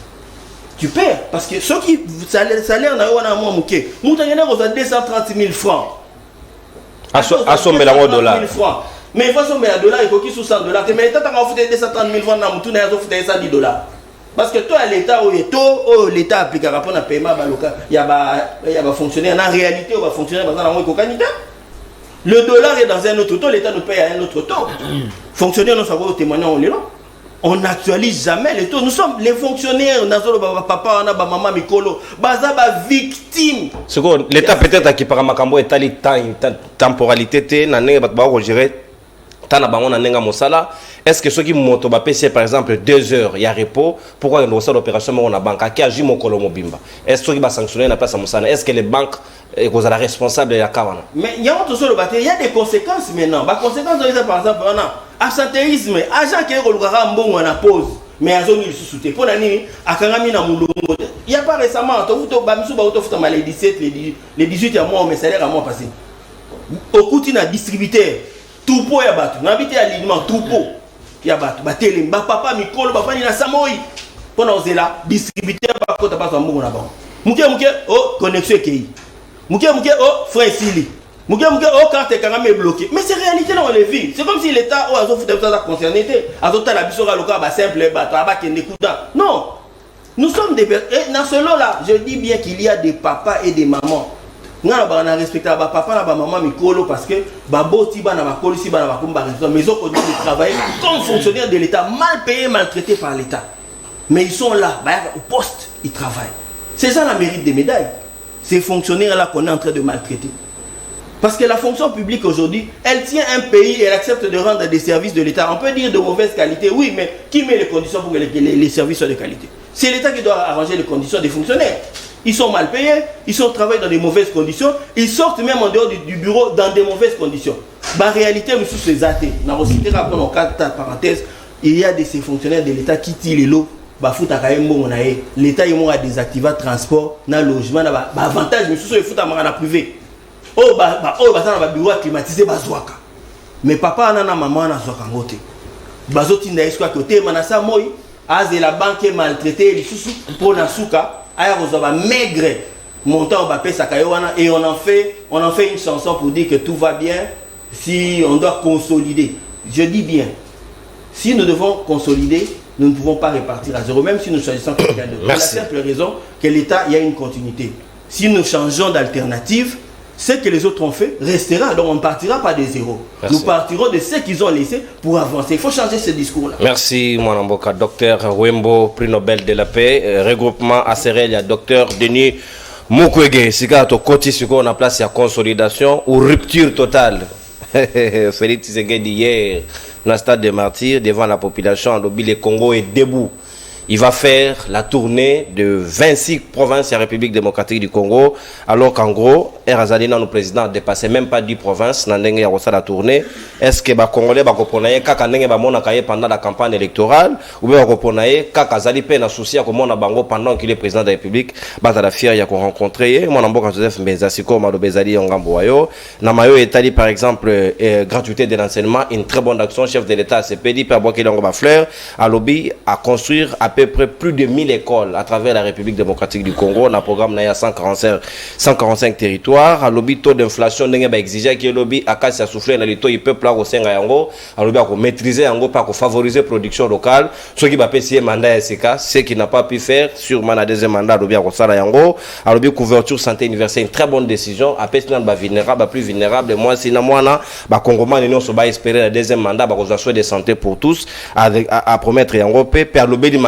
S5: Tu perds parce que ceux qui salaire n'a pas moins mouqué. Nous avons 230 000 francs.
S1: Assommé la dollar.
S5: Mais il faut assommer la dollar, il faut qu'il soit 100 $. Mais l'État a fait 230 000 francs dans tout, il a fait 110 $. Parce que toi, l'État applique un rapport de paiement, il y a fonctionnaire. En réalité, il va fonctionner dans un candidat. Le dollar est dans un autre taux, l'État nous paye à un autre taux. Fonctionnaire, nous savons témoigner, on est là. on n'actualise jamais les taux. Nous sommes les fonctionnaires, papa, maman, mikolo, baza ba victime.
S1: L'État peut-être qui par makambo est allé temporalité té nané ba gérer tana bango nanenga mosala. Est-ce que ceux qui montent ba PC par exemple 2 heures il y a repos, pourquoi on reçoit l'opération on a banque qui agit mon kolomo bimba? Est-ce que qui va sanctionner la place à mosala? Est-ce que les banques sont la responsable de la kawana?
S5: Mais il y a des conséquences maintenant. Les conséquences par exemple on a absentéisme, agent qui est en pause. Mais à zone il se soutient. Pour l'année, à Kangami na Moulongo, il n'y a pas récemment, les 17, les 18, il y a moins, mes salaires à moi passé. Au côté d'un distributeur, tout pot y a battu. N'habitez à l'aliment, tout pot y a battu. Batélé, papa, Mikolo, papa, il y a Samoï. Pendant que là, distributeur, par contre, pas un bon là-bas. Mouké, oh, connexion qui Mouké, oh, frère Sili. Mouké, oh, carte Kangami est bloquée. Mais c'est réalité, là, on les vit. C'est comme si l'État, oh, a fait ça concerné. A fait la bisora local, simple, non. Nous sommes des personnes. Et dans ce lot-là, je dis bien qu'il y a des papas et des mamans. Nous avons respecté papa et maman Mikolo parce que Baboti, mais ils ont travaillé comme fonctionnaires de l'État, mal payés, maltraités par l'État. Mais ils sont là, au poste, ils travaillent. C'est ça la mérite des médailles. Ces fonctionnaires-là qu'on est en train de maltraiter. Parce que la fonction publique aujourd'hui, elle tient un pays et elle accepte de rendre des services de l'État. On peut dire de mauvaise qualité, oui, mais qui met les conditions pour que les services soient de qualité? C'est l'État qui doit arranger les conditions des fonctionnaires. Ils sont mal payés, ils travaillent dans des mauvaises conditions, ils sortent même en dehors du bureau dans des mauvaises conditions. En réalité, nous sommes ces athées. Dans le cadre de parenthèse, il y a de ces fonctionnaires de l'État qui tirent les lots. L'État a désactivé le transport, le logement, l'avantage, mais ce sont les privé. Oh, ça va bureau climatisé, mais papa, nana, maman, na zokangote. Bazotinda eswa côté, manasa moi, az la banque est maltraitée, les sous pour na souka, aya rozaba maigre, montant va payer sa kayoana et on en fait une chanson pour dire que tout va bien si on doit consolider. Je dis bien, si nous devons consolider, nous ne pouvons pas repartir à zéro, même si nous choisissons quelqu'un d'autre. Pour la simple raison que l'État, il y a une continuité. Si nous changeons d'alternative, ce que les autres ont fait restera. Donc on ne partira pas de zéro. Merci. Nous partirons de ce qu'ils ont laissé pour avancer. Il faut changer ce discours-là.
S1: Merci, Mwanamboka. Docteur Wembo, prix Nobel de la paix. Regroupement ACRL, il y a Docteur Denis Mukwege. Si on a place, il y a consolidation ou rupture totale. Félix Tshisekedi hier, dans le stade des martyrs, devant la population, le Congo est debout. Il va faire la tournée de 26 provinces de la République démocratique du Congo, alors qu'en gros, Erazalina, le président, n'a dépassé même pas 10 provinces dans la tournée. Est-ce que les Congolais vont pendant la campagne électorale, ou bien Kaka Zali Pen associé pendant qu'il est président de la République, la fière, il y a rencontré, Joseph Mbezasiko, Malobezali, Ongamboayo, Namayo Etali, par exemple, gratuité de l'enseignement, une très bonne action, chef de l'État, CPD, Père Boakilongo Fleur, à lobby, à construire à peu près plus de 1000 écoles à travers la République démocratique du Congo. On a programme à 145 territoires. À lobby taux d'inflation, on a exigé que le lobby a cassé à souffler dans les taux du peuple là au sein à lobby à maîtriser en gros pas favoriser la production locale. Ce qui va payer mandat SK, ce qui n'a pas pu faire sur le deuxième mandat à lobby à Rosala Yango. À lobby couverture santé universelle, une très bonne décision. À payer vulnérable, plus vulnérable. Moi, si na moi na Congomais nous sommes espérer le deuxième mandat bah soins de santé pour tous à promettre Yango paix. À lobby du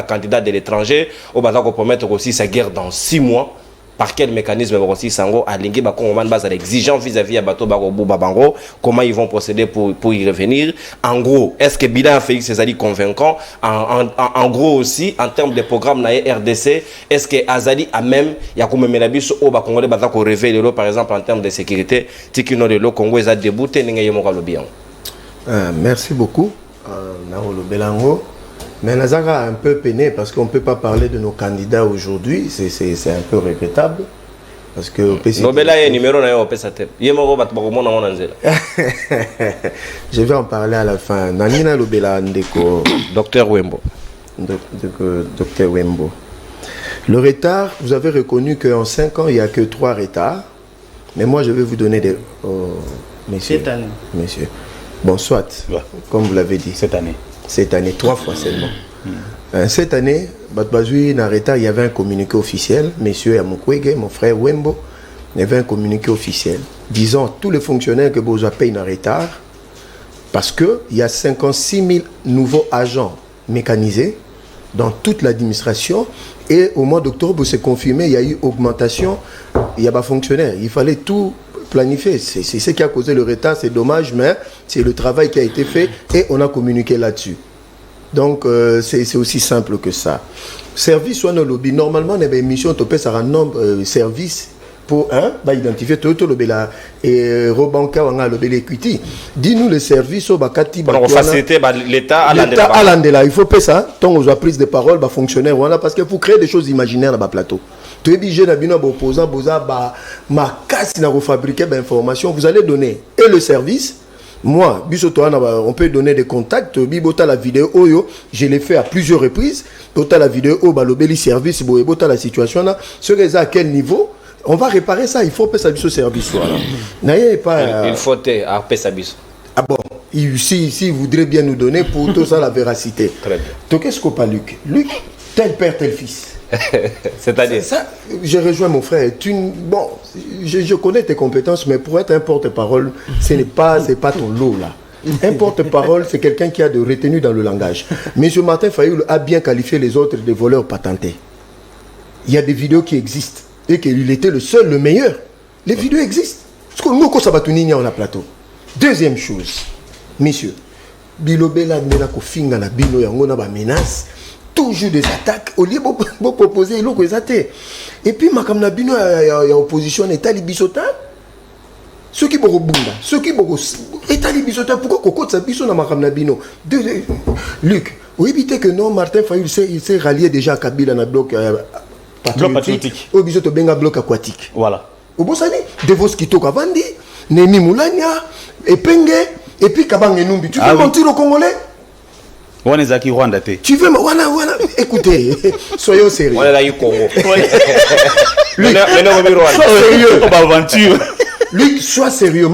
S1: candidat de l'étranger, on va promettre aussi sa guerre dans 6 mois. Par quel mécanisme aussi sango à l'ingé Congolais base exigeant vis-à-vis à bateau Babango, comment ils vont procéder pour y revenir. En gros, est-ce que bilan Félix Azali convaincant en gros aussi en termes de programme na RDC, est-ce que Azali a même ya comme melabis au Congolais base ko révéler par exemple en termes de sécurité, tikino de lo Congo est débouté ninga yemoka lo bien.
S2: Merci beaucoup. Naolo Belango. Mais Nazara a un peu peiné parce qu'on ne peut pas parler de nos candidats aujourd'hui. C'est un peu regrettable. Parce que je vais en parler à la fin. Nanina Lobela Ndeko.
S1: Docteur Wembo.
S2: Docteur Wembo. Le retard, vous avez reconnu qu'en 5 ans, il n'y a que 3 retards. Mais moi, je vais vous donner des... messieurs.
S3: Cette année.
S2: Messieurs. Bon, soit, comme vous l'avez dit. Cette année, 3 fois seulement. Cette année, il y avait un communiqué officiel. Messieurs Yamukwege, mon frère Wembo, il y avait un communiqué officiel disant tous les fonctionnaires que Boza payent en retard parce qu'il y a 56 000 nouveaux agents mécanisés dans toute l'administration. Et au mois d'octobre, c'est confirmé, il y a eu augmentation, il y a pas fonctionnaire. Il fallait tout planifier. C'est ce qui a causé le retard, c'est dommage, mais c'est le travail qui a été fait et on a communiqué là-dessus. Donc, c'est aussi simple que ça. Service soit nos lobby. Normalement, on a une mission, on peut faire un nombre service pour identifier tout le béla et rebanca on a le béla equity. Dis-nous les services au bakati
S1: pour faciliter l'État à
S2: l'andela. Il faut pas ça. Tant on a prise de parole, fonctionnaire voilà parce que pour créer des choses imaginaires dans le plateau. Tu es obligé d'abino opposant boza ma casse na refabriquer information. Vous allez donner et le service. Moi, on peut donner des contacts. Bibota la vidéo, je l'ai fait à plusieurs reprises. Bota la vidéo, le service, bota la situation là. Ce que à quel niveau? On va réparer ça. Il faut payer ça service. Voilà.
S1: Il faut payer ça.
S2: Ah bon, si vous voudrez bien nous donner pour tout ça la véracité.
S1: Très bien.
S2: Donc qu'est-ce qu'on parle, Luc? Luc, tel père, tel fils.
S1: C'est-à-dire
S2: ça, je rejoins mon frère. Bon, je connais tes compétences, mais pour être un porte-parole, ce n'est pas ton lot là. Un porte-parole, c'est quelqu'un qui a de retenue dans le langage. Monsieur Martin Fayoul a bien qualifié les autres de voleurs patentés. Il y a des vidéos qui existent et qu'il était le seul, le meilleur. Les vidéos existent. Parce que nous, quand ça va tourner, on a plateau. Deuxième chose, messieurs, Bilobela n'a qu'au fin dans la bino et on a des menaces. Toujours des attaques au lieu de proposer l'eau athées. Et puis ma comme bino il y a opposition état libisota ceux qui bunda ceux qui état libisota pourquoi coco ça biso na makam na bino Luc vous évitez que non Martin Fayoul il s'est rallié déjà à Kabila na bloc patriotique au biso to benga bloc aquatique
S4: voilà
S2: au bosani de vos qui toka vandi Nemi Moulania et Penge et puis Kabang Numbi tu veux mentir aux Congolais. Tu veux voilà. Écoutez, soyons sérieux.
S1: On est là, Congo.
S2: Luc, sois sérieux.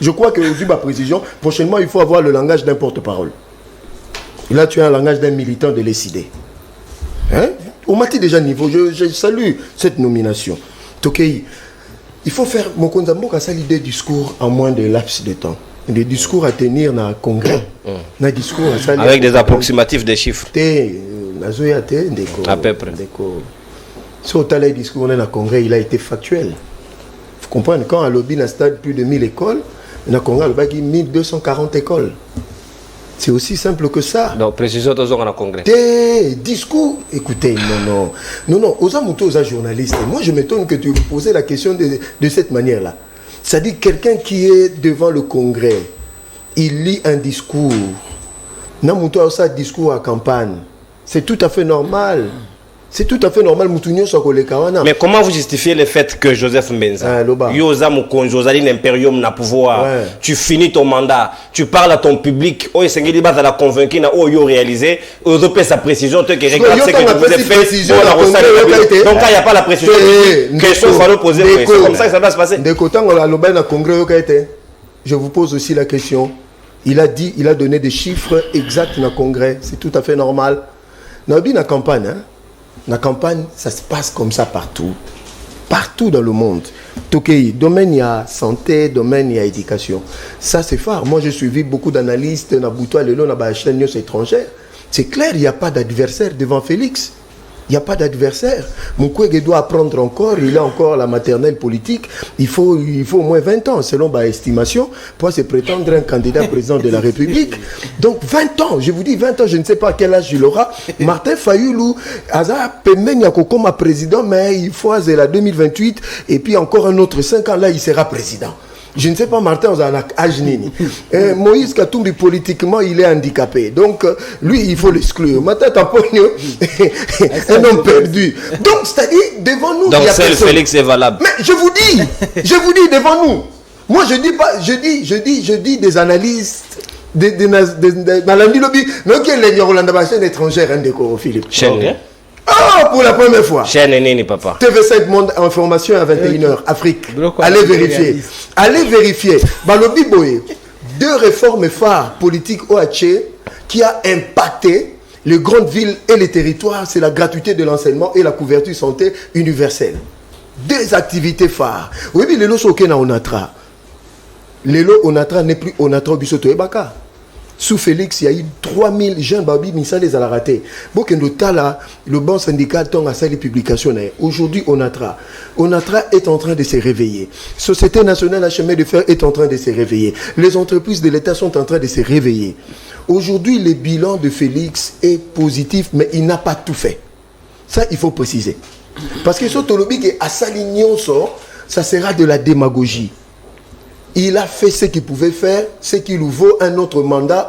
S2: Je crois que vu ma précision, prochainement, il faut avoir le langage d'un porte-parole. Là, tu as un langage d'un militant de l'ECD. Hein? Au mati déjà niveau, je salue cette nomination. Tokei, il faut faire mon Konzambo ça l'idée discours en moins de laps de temps. Des discours à tenir dans le congrès.
S1: Avec des approximatifs des chiffres.
S2: À peu près. Si on a les discours dans le congrès, il a été factuel. Vous comprenez, quand à lobby, il stade plus de 1000 écoles, dans le congrès, il y a 1240 écoles. C'est aussi simple que ça.
S1: Donc, précision dans le congrès.
S2: Des discours, écoutez, non, aux amouteux, aux journalistes, moi je m'étonne que tu posais la question de cette manière-là. C'est-à-dire quelqu'un qui est devant le congrès, il lit un discours. Namuto ça discours à campagne. C'est tout à fait normal. C'est tout à fait normal.
S1: Mais comment vous justifiez le fait que Joseph Mbenza, Yosa Mukonjosali Imperium n'a pouvoir, tu finis ton mandat, tu parles à ton public, oh Sengeli Bata l'a convaincu, na oh yo réalisé, Europé sa précision, tu regardes ce que vous avez fait. Donc il n'y a pas la précision. Question il faut poser. C'est comme ça que ça va se passer.
S2: De côté on a l'obé na congrès je vous pose aussi la question. Il a dit, il a donné des chiffres exacts dans le congrès. C'est tout à fait normal. Dans la campagne, la campagne, ça se passe comme ça partout. Partout dans le monde. Tokei, domaine il y a santé, domaine il y a éducation. Ça c'est phare. Moi j'ai suivi beaucoup d'analystes dans Boutoua, Lelo, dans la chaîne étrangère. C'est clair, il n'y a pas d'adversaire devant Félix. Il n'y a pas d'adversaire. Mukwege doit apprendre encore, il a encore la maternelle politique. Il faut au moins 20 ans, selon ma estimation, pour se prétendre un candidat président de la République. Donc 20 ans, je vous dis 20 ans, je ne sais pas à quel âge il aura. Martin Fayoulou, Aza Pemenya comme président, mais il faut à la 2028, et puis encore un autre 5 ans, là il sera président. Je ne sais pas, Martin, on a un âge nini. Moïse Katumbi, politiquement, il est handicapé. Donc, lui, il faut l'exclure. Martin Tamponio, un homme perdu. Donc, c'est-à-dire, devant nous,
S1: donc, il y a seul Félix est valable.
S2: Mais je vous dis, devant nous. Moi, je dis pas, je dis des analystes, dans la lobby, mais qui est la chaîne étrangère, Philippe.
S1: Chaîne.
S2: Ah, pour la première fois.
S1: Chaîne nini, papa.
S2: TV5 Monde Information à 21h, Afrique. Allez vérifier. Allez vérifier. Balobi Boye, 2 réformes phares politiques OHE qui a impacté les grandes villes et les territoires, c'est la gratuité de l'enseignement et la couverture santé universelle. 2 activités phares. Oui, mais les lots sont au Onatra. Les lots Onatra n'est plus Onatra Bisoto Ebaka. Sous Félix, il y a eu 3000 jeunes babi misal les a raté. Bon que le bon syndicat tong à les publications. Aujourd'hui, Onatra est en train de se réveiller. Société nationale chemin de fer est en train de se réveiller. Les entreprises de l'État sont en train de se réveiller. Aujourd'hui, le bilan de Félix est positif, mais il n'a pas tout fait. Ça, il faut préciser. Parce que ce Tolobi qui est à Salignon, ça sera de la démagogie. Il a fait ce qu'il pouvait faire, ce qui lui vaut un autre mandat.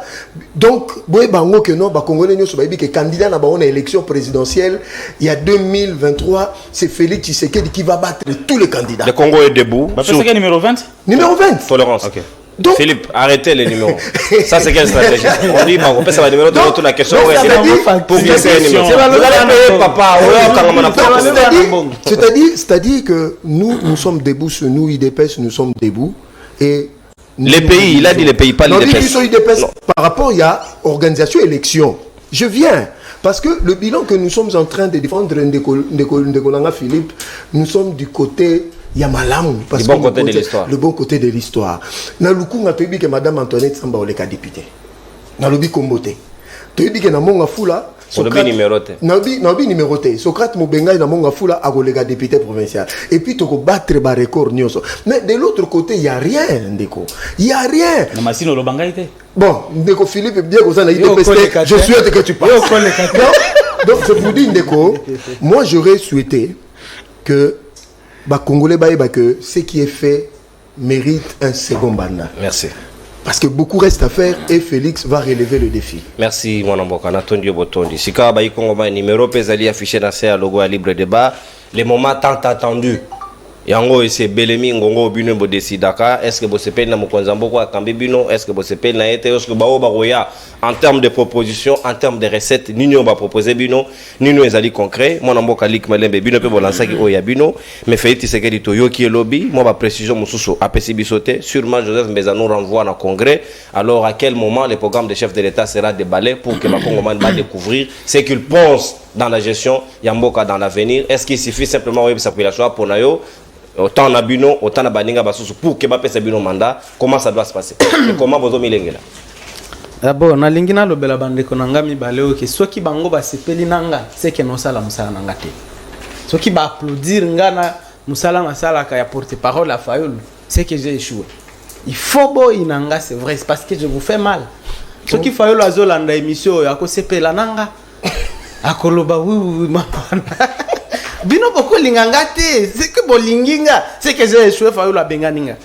S2: Donc, Congolais que candidat à une élection présidentielle, il y a 2023, c'est Félix Tshisekedi qui va battre tous les candidats.
S1: Le Congo est debout.
S4: C'est quel numéro 20?
S2: Numéro 20.
S1: Tolérance.
S4: Ok.
S2: Donc,
S1: Philippe, arrêtez les numéros. Ça, c'est quelle stratégie? On dit, on peut savoir le numéro de retour la question. Pour glisser les numéros. Vous allez payer papa.
S2: C'est-à-dire que nous sommes debout, nous, IDPS, nous sommes debout. Et
S1: les pays, il a dit les pays, pas l'IDPS.
S2: Par rapport à l'organisation élection, je viens. Parce que le bilan que nous sommes en train de défendre, Philippe, nous sommes du côté Yamalam.
S1: Du bon côté de l'histoire.
S2: Le bon côté de l'histoire. Dans le coup, on a dit que Mme Antoinette Samba est députée. Dans le Komboté. Tu as dit que Namonga Foula.
S1: Socrate numéroté.
S2: Nabi numéroté. Socrate Mobenga Namonga Foula a collègue député provincial. Et puis tu vas battre le record. Mais de l'autre côté, il n'y a rien, Ndeko. Il n'y a rien. Bon, Ndeko Philippe, bien que vous en ayez je souhaite que tu passes. Donc, je vous dis, Ndeko, moi j'aurais souhaité que Congolais que ce qui est fait mérite un second banna.
S1: Merci.
S2: Parce que beaucoup reste à faire et Félix va relever le défi.
S1: Merci, mon amboka. Natondi Botondi. Si Kaba Kongo numéro pesali affiché dans ce logo à libre débat, les moments tant attendus. Yango c'est Belemi Ngongo Bino Bodesi Dakar. Est-ce que vous savez na Mokonzambo quoi Kambibino? Est-ce que vous savez na été? Est-ce que Bao Baroya en termes de propositions, en termes de recettes, Nino va proposer Bino, Nino ezali concret. Mon amboka lik malembe Bino peut lancer qui oya Bino, mais fait c'est que dit yo qui est lobby. Moi ma précision mususu APC Bisoté. Sûrement Joseph Mbezano renvoie dans congrès. Alors à quel moment le programme de chef de l'État sera déballé pour que Bakongoman va découvrir ce qu'il pense dans la gestion Yamboka dans l'avenir? Est-ce qu'il suffit simplement de s'appuyer la pour Nayo? Autant na bino, autant na baninga basusu pour que bapesa bino mandat, comment ça doit se passer? Et comment vous milengela?
S3: D'abord, na lingina lo bela bande konanga mi baleo ke soki bango ba sepeli nanga, c'est que non sala musala nanga te. Soki ba applaudir ngana musala na sala ka ya porte-parole à Fayulu, c'est que j'ai échoué. Il faut bo inanga, c'est vrai, c'est parce que je vous fais mal. Soki Fayulu azolanda émission ya ko sepela nanga. Akoloba oui mapana. Bino boko lingangate, c'est que bolinginga, c'est que j'ai échoué Fayulu a benganinga.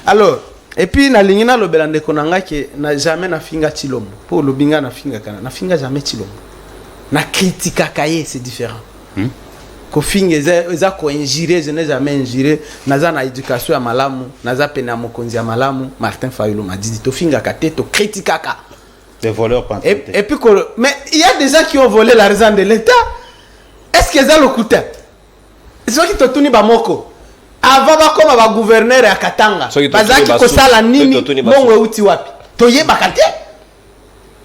S3: Alors, et puis na lingina lo belande konanga ke na jamais na finga chilombo. Pour lo binga na finga kana, na finga jamais chilombo. Na critique kaye c'est différent. Ko finga eza ko injurier, je n'ai jamais injuré, naza na éducation ya malamu, naza pena mokonzi ya malamu, Martin Fayulu m'a dit to finga kate to critique ka.
S4: Des voleurs pantalons.
S3: Et puis mais il y a des gens qui ont volé l'argent de l'État. Est-ce que ça le coûte? Ceux qui totuni bamoko avant bakoma ba gouverneur ya Katanga bazaki ko sala nini mongwe uti wapi toye bakate.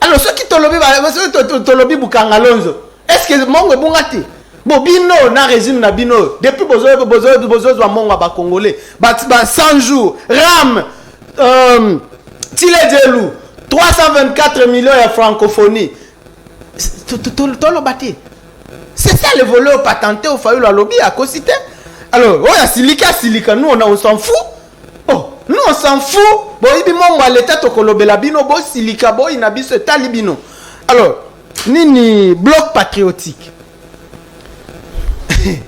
S3: Alors ceux qui tolobi bukanga lonzo est-ce que mongwe bungati bobino na régime na bino depuis bozo wa mongwa ba congolais ba 100 jours ram Tiledjelou 324 millions de francophonie tolobati. C'est ça le voleur patenté au Fayulu lobby à Kosité. Alors, oh, silika, nous on s'en fout. Oh, nous on s'en fout. Bon, il dit mon l'état to kolobela bino bo silika bo inabiso talibino. Alors, nini bloc patriotique.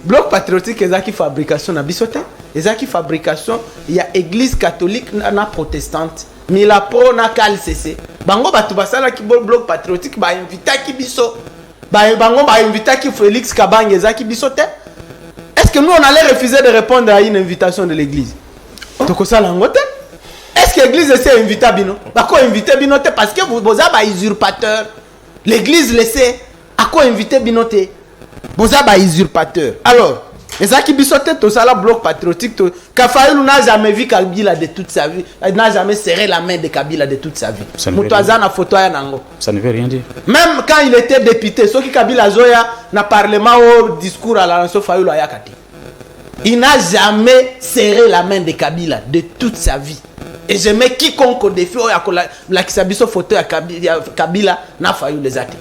S3: Bloc patriotique ezaki fabrication na bisote. Ezaki fabrication, il y a église catholique na protestante. Mila pro na KLCC. Bango batu basala ki bloc patriotique ba invita ki biso. Bango ba invita qui Félix Kabange Zaki Bisote. Est-ce que nous on allait refuser de répondre à une invitation de l'église? Toko sala ngote. Est-ce que l'église essaie inviter bino? Bako inviter binote parce que vous ba usurpateur. L'église laissait à quoi inviter binote? Boza ba usurpateur. Alors, Zaki Bisote to sala bloc patriotique to Fayulu n'a jamais vu Kabila de toute sa vie. Il n'a jamais serré la main de Kabila de toute sa vie. Mutuazana photo ya nango.
S4: Ça ne veut rien dire.
S3: Même quand il était député, ce qui Kabila Zoya n'a parlement au discours à la nation Fayulu Ayakati. Il n'a jamais serré la main de Kabila de toute sa vie. Et je mets quiconque au défi la kisabiso photo ya Kabila na Fayulu les athées.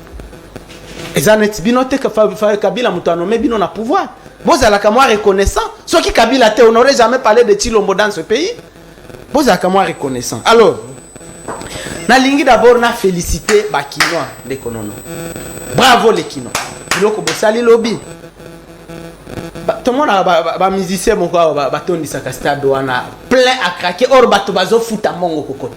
S3: Et ça net bino te Kabila muto nommé bino na pouvoir. Vous allez comme moi reconnaissant. Ceux qui Kabila te on n'aurait jamais parlé de Tshilombo dans ce pays. Vous allez comme moi reconnaissant. Alors na lingi d'abord na féliciter ba Kinois de Konono. Bravo les Kinois. Biloko bosali lobby. Tout le monde a musicien mon quoi batondi sa stade wana plein à craquer or bato bazo futa mongo kokota.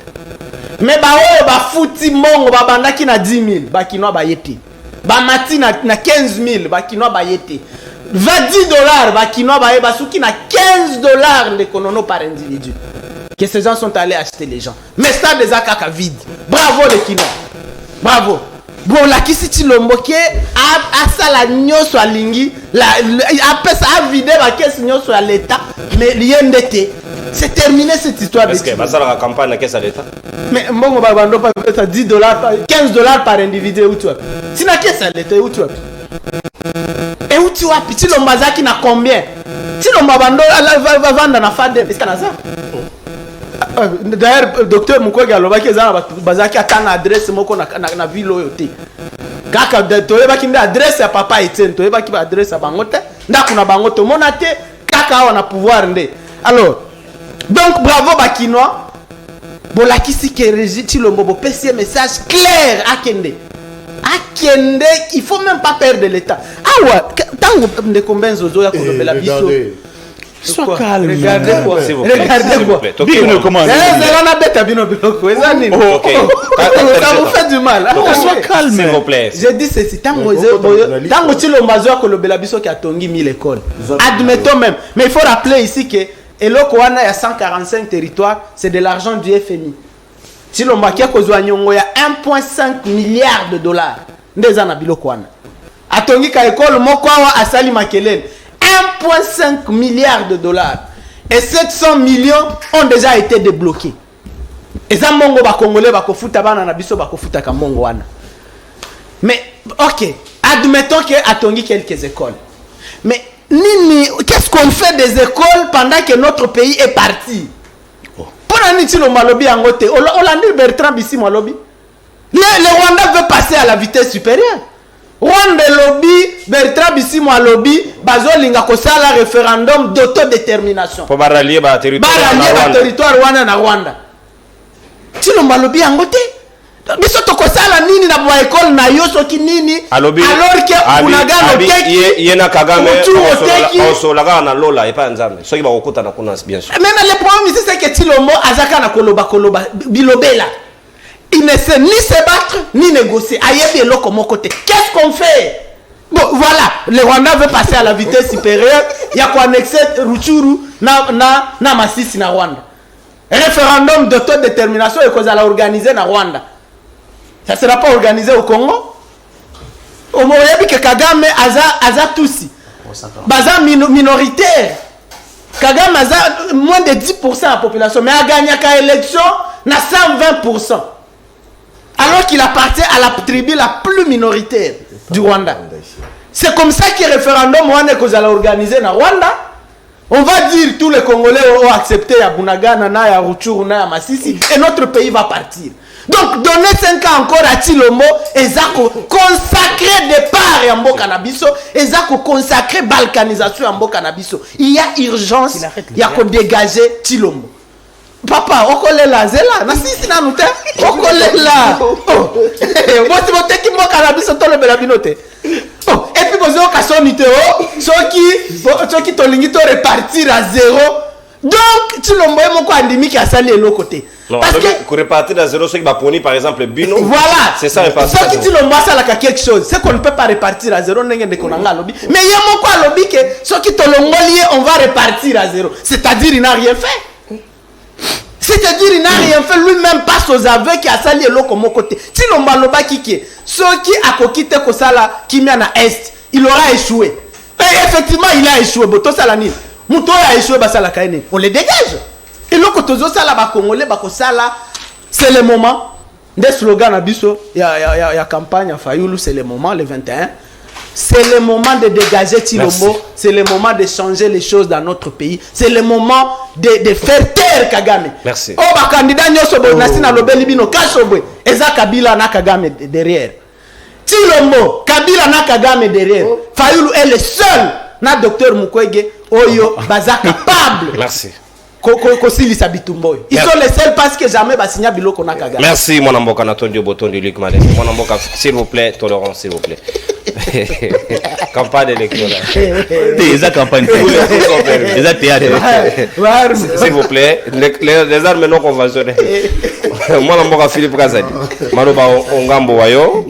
S3: Mais ba o ba futi mongo ba bandaki na 10 000 ba Kinois ba yeti. Ba mati na 15 000 ba Kinois ba yeti. $20 ba Kinois ba yeba suki na $15 de Konono par individu. Que ces gens sont allés acheter les gens. Mais stade des akaka vide. Bravo les Kinois. Bravo. Bon, la kisi Tshilombo ke a sala nyoso alingi a vidé la caisse nyoso à l'état mais l'INDT c'est terminé cette histoire.
S1: Parce que ça la campagne la caisse à l'état.
S3: Mais bon ba bando pas $10 $15 par individu où tu as. Si na caisse à l'état où tu as. Et où tu as Tshilombo zaki na combien? Tshilombo bando va vendre na fade est-ce que na ça? D'ailleurs docteur Mukwege aloba ke zana bazaki atana adresse moko na ville oyote kaka toyeba ki nda adresse ya papa Etienne toyeba ki ba adresse ya bangote ndako na bangote monate kaka awa na pouvoir nde. Alors donc bravo ba Kinois bolakisi ke Régis Tshilombo bo pesi message clair akende il faut même pas perdre l'état awa tango de combien zozo ya kolobela biso.
S4: Sois calme.
S3: Regardez quoi. Regardez quoi. Ça vous fait du mal.
S4: Sois calme.
S1: S'il vous plaît.
S3: J'ai dit ceci. Tango Tshilombo qui a biso qui a tongi 1000 écoles. Admettons même. Mais il faut rappeler ici que Eloko wana ya 145 territoires, c'est de l'argent du FMI. Tshilombo qui a kozwa nyongo ya 1,5 milliard de dollars. Ndeza na biloko wana. Atongi ka école moko wa asali makelele. 1,5 milliard de dollars et 700 millions ont déjà été débloqués. Et ça mongo ba congolais ba kofuta bana na biso ba kofuta ka mongo wana. Mais OK, admettons que atongi quelques écoles. Mais nini qu'est-ce qu'on fait des écoles pendant que notre pays est parti? Pour nani Tshilombo lobi angote Olandi Bertrand Bisimwa lobi. Le Rwanda veut passer à la vitesse supérieure. Rwanda lobby, Bertrand Bisimwa lobby, bazolinga kosala référendum d'autodétermination.
S1: Pour baralier ba
S3: territoire Rwanda na Rwanda. Tshilombo lobby angote. Biso to kosala nini na boa école na yo soki nini alors que unagano teki
S1: yena Kagame osolaga na lola et pas nzambe. Soki ba kokuta na kuna bien sûr.
S3: Même le problème c'est que Tshilombo azaka na koloba bilobela. Il ne sait ni se battre, ni négocier. Aïe, l'autre côté. Qu'est-ce qu'on fait? Bon, voilà. Le Rwanda veut passer à la vitesse supérieure. Il y a quoi annexer Rutshuru na Masisi na Rwanda. Référendum d'autodétermination et qu'on a organisé na Rwanda. Ça ne sera pas organisé au Congo. Au Moyabi que Kagame aza Tutsi. Baza minoritaire. Kagame aza moins de 10% de la population. Mais a gagné qu'à élection na 120%. Alors qu'il appartient à la tribu la plus minoritaire du Rwanda. C'est comme ça que le référendum Rwanda que vous allez organiser dans Rwanda. On va dire tous les Congolais ont accepté à Bunagana, à Rutshuru, à Masisi, et notre pays va partir. Donc, donner 5 ans encore à Tshilombo, et ça consacrer départ en Mboka Nabiso, et ça consacrer balkanisation en Mboka Nabiso. Il y a urgence, il y a qu'on dégager Tshilombo. Papa, okolela zela na sisi na nute okolela moi c'est mon teki mo kanabiso to le belabinote et puis bozo ka sonite soki to lingi to repartir à zéro donc Tshilombo moko andimi ki asali elo côté
S1: parce que pour repartir à zéro soki ba poni par exemple bino
S3: voilà
S1: c'est ça repartir
S3: soki Tshilombo asala ka quelque chose c'est qu'on ne peut pas repartir à zéro ndenge ndeko nanga lobi mais yemo ko lobi que soki to longoli on va repartir à zéro c'est-à-dire il n'a rien fait. C'est-à-dire il n'a rien fait lui-même passe aux aveux qui a sali eloko mon côté. Si l'on maloba kiki, ceux qui a kokite kosala kimia na est, il aura échoué. Et effectivement il a échoué. Boto salani, muto a échoué basala kaine. On les dégage. Et loko tozo sala ba congolais ba kosala, c'est le moment. Des slogans na biso, il y a campagne à Fayulu, c'est le moment le 21. c'est le moment de dégager Tshilombo,
S1: Merci.
S3: c'est le moment de changer les choses dans notre pays, c'est le moment de faire taire Kagame.
S1: Merci.
S3: Oh, bah, candidat Nyoso Bonasi na lobeli bino Kashobwe, Eza Kabila na Kagame derrière. Tshilombo, Kabila na Kagame derrière. Fayulu est le seul na docteur Mukwege Oyo baza capable.
S1: Merci.
S3: Kosilisa bitumboyo. Ils sont les seuls parce que jamais basigna biloko na Kagame.
S1: Merci, mon amboka Natondio Botondi Luc Malem. Mon amboka, s'il vous plaît, tolérance, s'il vous plaît. Campagne électorale.
S4: C'est la campagne. C'est la théâtre.
S1: S'il vous plaît, les armes non conventionnelles. Moi, l'amboka Philippe Kazadi. Maloba Ongambo Wayo,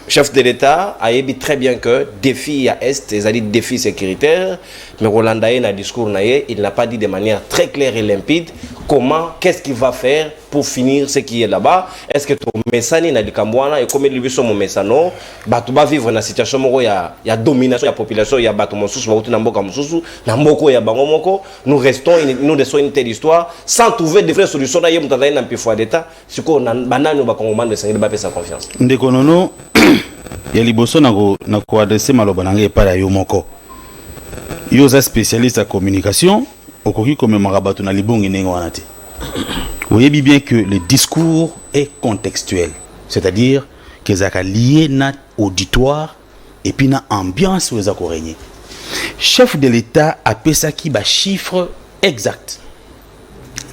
S1: chef de l'État, a dit très bien que défi à Est, c'est-à-dire défi sécuritaire, mais Roland Daye, dans le discours, il n'a pas dit de manière très claire et limpide comment, qu'est-ce qu'il va faire pour finir ce qui est là-bas. Est-ce que ton messani na likambwana et comme il lui son messano, batu ba vivre dans situation moko ya domination de la population, ya batu mosusu ba na mboka mosusu, na mboko ya bango moko, nous restons nous de une telle histoire sans trouver de vraies solutions na yemu tandai na pifwa d'état, siko na banani ba kongomani de sangeli ba pesa confiance.
S4: Ndeko nono ya liboso na ko adresser maloba na ngai para yo moko. Yo za spécialiste en communication, okoki komemaka bato na libongi ndenge wana te. Vous voyez bien que le discours est contextuel, c'est-à-dire que ça a lié na auditoire et puis na ambiance où ça régner. Chef de l'État a ça qui ba chiffre exact.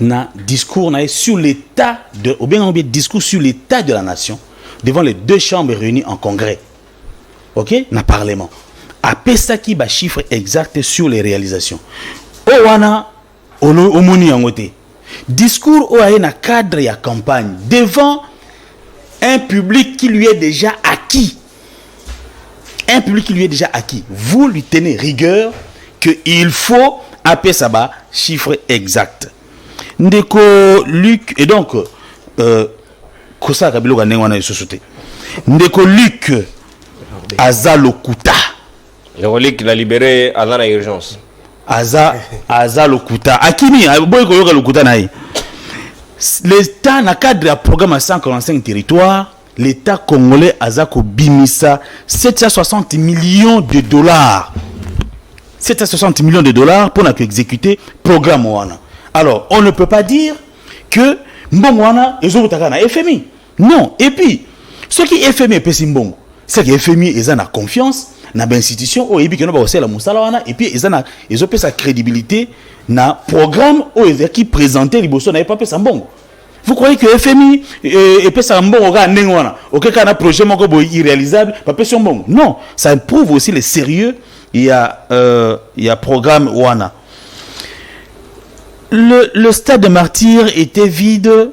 S4: Na discours na sur l'état de ou bien discours sur l'état de la nation devant les deux chambres réunies en congrès. OK, na parlement. A ça qui ba chiffre exact sur les réalisations. Owana omoni yangote. Discours où il y a un cadre et campagne devant un public qui lui est déjà acquis. Un public qui lui est déjà acquis. Vous lui tenez rigueur qu'il faut appeler ça bas chiffre exact. Ndeko Luc et donc Kosa Kabilo Ganeng wana société. Ndeko Luc Azalokuta.
S1: Le relique l'a libéré à la urgence. Aza Lokuta Akimi boy koyoka Lokuta naï. L'État na cadre à programme à 145 territoires, l'État congolais Azako bimisa 760 millions de dollars. 760 millions de dollars pour exécuter programme wana. Alors, on ne peut pas dire que mbongo wana ezobutaka na FMI. Non, et puis ce qui est FMI pesi mbongo, c'est que FMI est en confiance na institution o ebi que no ba osela musala wana et puis ils ont sa crédibilité na programme o qui présenté liboso na pas pesa mbongo. Vous croyez que FMI et pesa mbongo ga ndenge wana OK kana projet moko bo irréalisable pas pesa mbongo. Non, ça prouve aussi le sérieux il y a programme wana. Le stade de Martyrs était vide.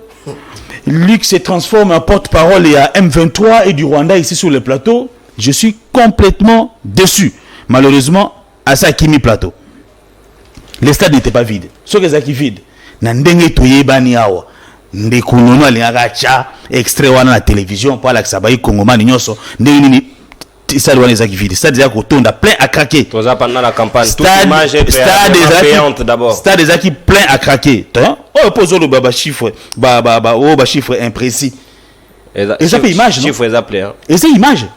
S1: Luc se transforme en porte-parole et à M23 et du Rwanda ici sur le plateau. Je suis complètement déçu. Malheureusement, à Sakimi plateau. Le stade n'était pas vide. Ce que c'est vide. Nandenge toye bani awa. Ndeko nono alingaka cha extrait wana na télévision pour la sabayi kongomani nyoso. Ndenge stade wana ezaki vide. Stade ezaki kotonda plein à craquer. Toza pendant la campagne.
S4: Stade
S1: payante d'abord.
S4: Stade ezaki plein à craquer. Oh pose le baba chiffre ba chiffre imprécis. Et ça fait image non?
S1: Chiffre appelé hein.
S4: Et c'est image.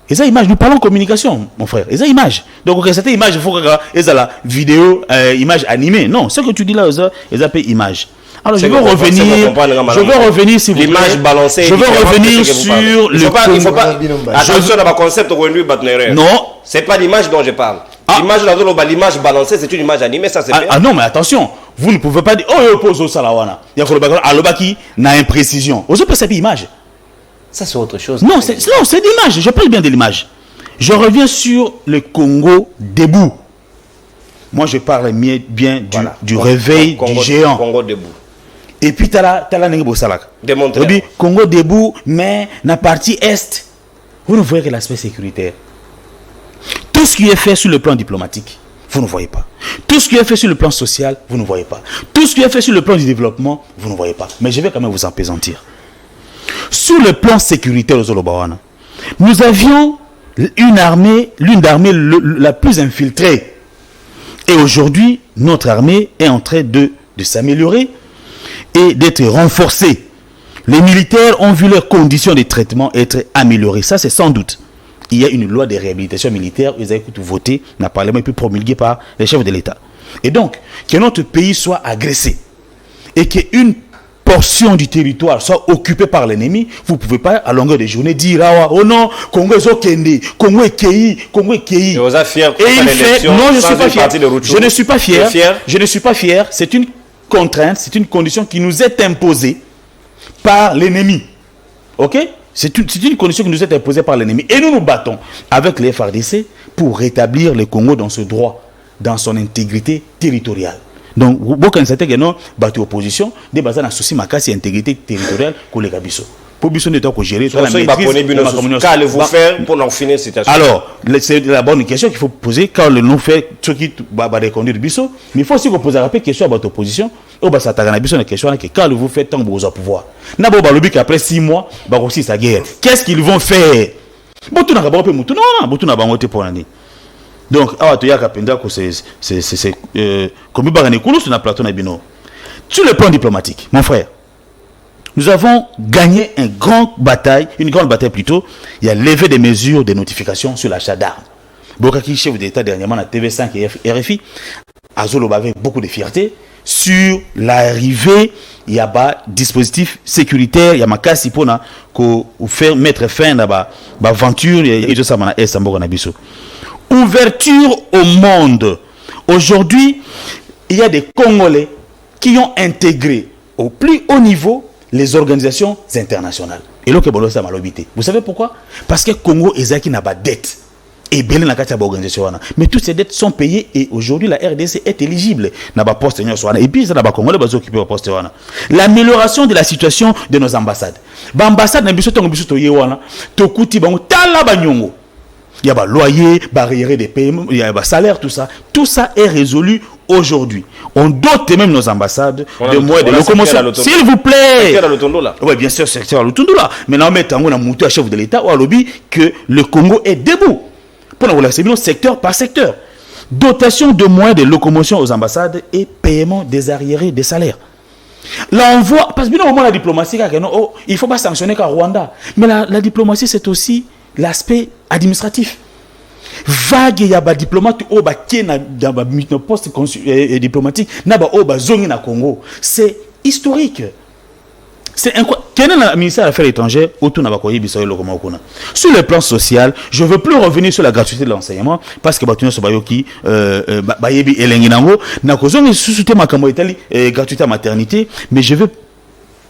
S4: Et ça image, nous parlons communication, mon frère. Et ça image. Donc okay, cette image, il faut que la vidéo, image animée. Non, ce que tu dis là, ça fait image. Alors je veux revenir s'il vous plaît.
S1: L'image balancée.
S4: Je veux revenir sur le.
S1: Il faut pas. Attention à ma concept revenu Batner.
S4: Non.
S1: C'est pas l'image dont je parle. L'image balancée, c'est une image animée, ça c'est bien.
S4: Ah non, mais attention, vous ne pouvez pas dire oh yo pose au salawana. Il y a que alobaki na imprécision. Vous avez cette image.
S1: Ça c'est autre chose.
S4: Non, c'est l'image. Je parle bien de l'image. Je reviens sur le Congo debout. Moi, je parle bien du réveil du géant.
S1: Congo debout.
S4: Et puis, tu as la Nengo Salak.
S1: Démontrez.
S4: Congo debout, mais la partie est, vous ne voyez que l'aspect sécuritaire. Tout ce qui est fait sur le plan diplomatique, vous ne voyez pas. Tout ce qui est fait sur le plan social, vous ne voyez pas. Tout ce qui est fait sur le plan du développement, vous ne voyez pas. Mais je vais quand même vous apaisantir. Sur le plan sécuritaire aux Zolobawana, nous avions l'une d'armée la plus infiltrée. Et aujourd'hui, notre armée est en train de s'améliorer et d'être renforcée. Les militaires ont vu leurs conditions de traitement être améliorées. Ça, c'est sans doute. il y a une loi de réhabilitation militaire, ils ont voté dans le Parlement et puis promulguée par les chefs de l'État. Et donc, que notre pays soit agressé et qu'une portion du territoire soit occupée par l'ennemi, vous ne pouvez pas à longueur de journée dire oh non, Congo est Okende, Congo est Kei, Congo est Kei.
S1: Et vous êtes fier
S4: et il fait non, je ne suis pas fier. Je ne suis pas fier. Je ne suis pas fier. C'est une contrainte, c'est une condition qui nous est imposée par l'ennemi. Ok? C'est une condition qui nous est imposée par l'ennemi. Et nous nous battons avec les FARDC pour rétablir le Congo dans ce droit, dans son intégrité territoriale. Donc, vous connaissez que non, battu opposition, des bases dans souci makasi intégrité territoriale pour les Gabiso. Pour Bisso ne doit pas gérer.
S1: Qu'allez-vous faire pour en finir cette situation? Alors,
S4: c'est la bonne question qu'il faut poser quand le nom fait ce qui va reconduire Bisso. Mais il faut aussi poser la question à votre opposition. Au bas ça t'agana Bisso la question que quand vous faites tant vous au pouvoir. N'abo balobi qu'après 6 mois, bah aussi sa guerre. Qu'est-ce qu'ils vont faire? Botou na ba pe mutu non, botou na ba ngote pour l'année. Donc, comme sur plateau sur le plan diplomatique, mon frère, nous avons gagné une grande bataille plutôt. Il y a levé des mesures de notification sur l'achat d'armes. Bokaki, chef d'État dernièrement à TV5 et RFI, Azolo avec beaucoup de fierté sur l'arrivée. Il y a un dispositif sécuritaire, il y a un cas si pour faire mettre fin à l'aventure et tout ça. Ouverture au monde. Aujourd'hui, il y a des Congolais qui ont intégré au plus haut niveau les organisations internationales. Et là, vous savez pourquoi? Parce que Congo est n'a pas de dette. Et bien la organisation. Mais toutes ces dettes sont payées et aujourd'hui la RDC est éligible. Et puis ça n'a pas Congolais occupé au poste. L'amélioration de la situation de nos ambassades. L'ambassade n'a il y a des loyers, barrières de paiement, il y a des salaires, tout ça. Tout ça est résolu aujourd'hui. On dote même nos ambassades de moyens de locomotion. S'il vous plaît. Oui, bien sûr, c'est à l'Otondula. Mais là, on a monté à chef de l'État, au lobby, que le Congo est debout. Pour nous, c'est secteur par secteur. Dotation de moyens de locomotion aux ambassades et paiement des arriérés des salaires. Là, on voit, parce que la diplomatie, il ne faut pas sanctionner qu'à Rwanda. Mais la diplomatie, c'est aussi l'aspect administratif. Vague, il y a des diplomates qui sont dans le poste diplomatique, na Congo. C'est historique. C'est incroyable. Quel est le ministère des Affaires étrangères sur le plan social? Je ne veux plus revenir sur la gratuité de l'enseignement parce que gratuité à maternité, mais je veux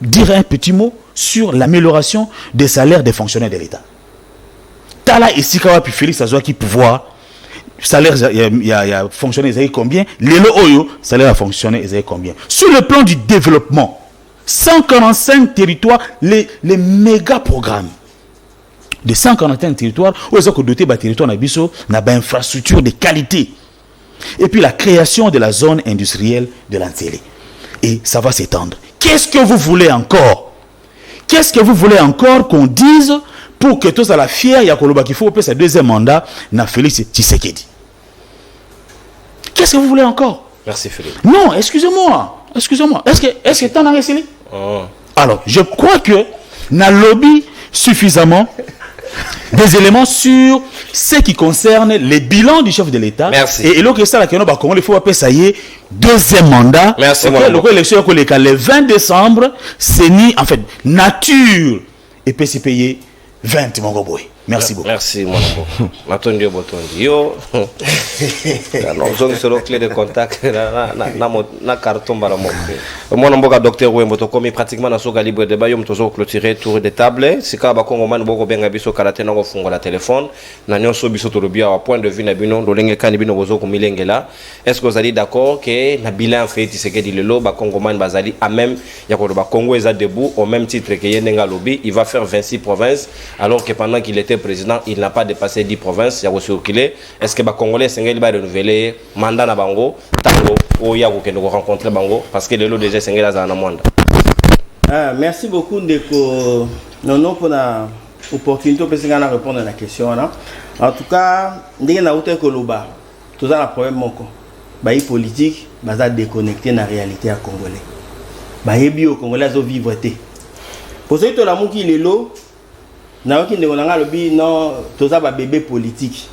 S4: dire un petit mot sur l'amélioration des salaires des fonctionnaires de l'État. Tala ici puis Félix Azoua qui pouvoir salaire il y a fonctionnaire ils combien les oyo salaire a fonctionné ils combien sur le plan du développement 145 territoires les méga programmes de 145 territoires où ils ont doté territoire na biso na infrastructure de qualité et puis la création de la zone industrielle de l'Antélé et ça va s'étendre. Qu'est-ce que vous voulez encore qu'on dise pour que tous à la fière, il y a qu'il faut faire ce deuxième mandat, na Félix Tshisekedi. Qu'est-ce que vous voulez encore?
S1: Merci Philippe.
S4: Non, excusez-moi. Est-ce que tu en as réussi? Alors, je crois que na lobby suffisamment des éléments sur ce qui concerne les bilans du chef de l'État.
S1: Merci.
S4: Et l'autre ça, il faut appeler ça y est, deuxième mandat.
S1: Merci.
S4: L'élection le 20 décembre, c'est ni, en fait, nature et PCPI 20 Mongoboy. Merci beaucoup.
S1: Merci mon ami. Matondi botondi yo. Non, zone sur le clé de contact na carton bala mo. Mon mboka docteur Wembo to komi pratiquement na so calibre de bayom to zo clôturer tour de table. Sika ba kongo man boko benga biso karate na go fungo la téléphone. Na nyonso biso to lobia wa point de vue na bino dolenge kan bino bozo ko milengela. Est-ce que vous allez d'accord que na bilan fait Tshisekedi lelo ba kongo man bazali à même ya ko ba Congo eza debout au même titre que Yenenga Lobby, il va faire 26 provinces alors que pendant qu'il était président, il n'a pas dépassé 10 provinces. Est-ce que les Congolais sont renouveler mandat na bango tango ou ya ko rencontrer bango parce que les lots déjà sont là dans monde.
S5: Merci beaucoup Ndeko non pour la opportunité de répondre à la question là. En tout cas, ndenge na uté ko loba. Tout ça la problème moko. Ba politique, baza déconnecté na réalité à Congolais. Ba yebi au Congolais zo vivre té. Pour ça to la mon qui lelo Naoki ndengolanga lobi non toza ba bébé politique.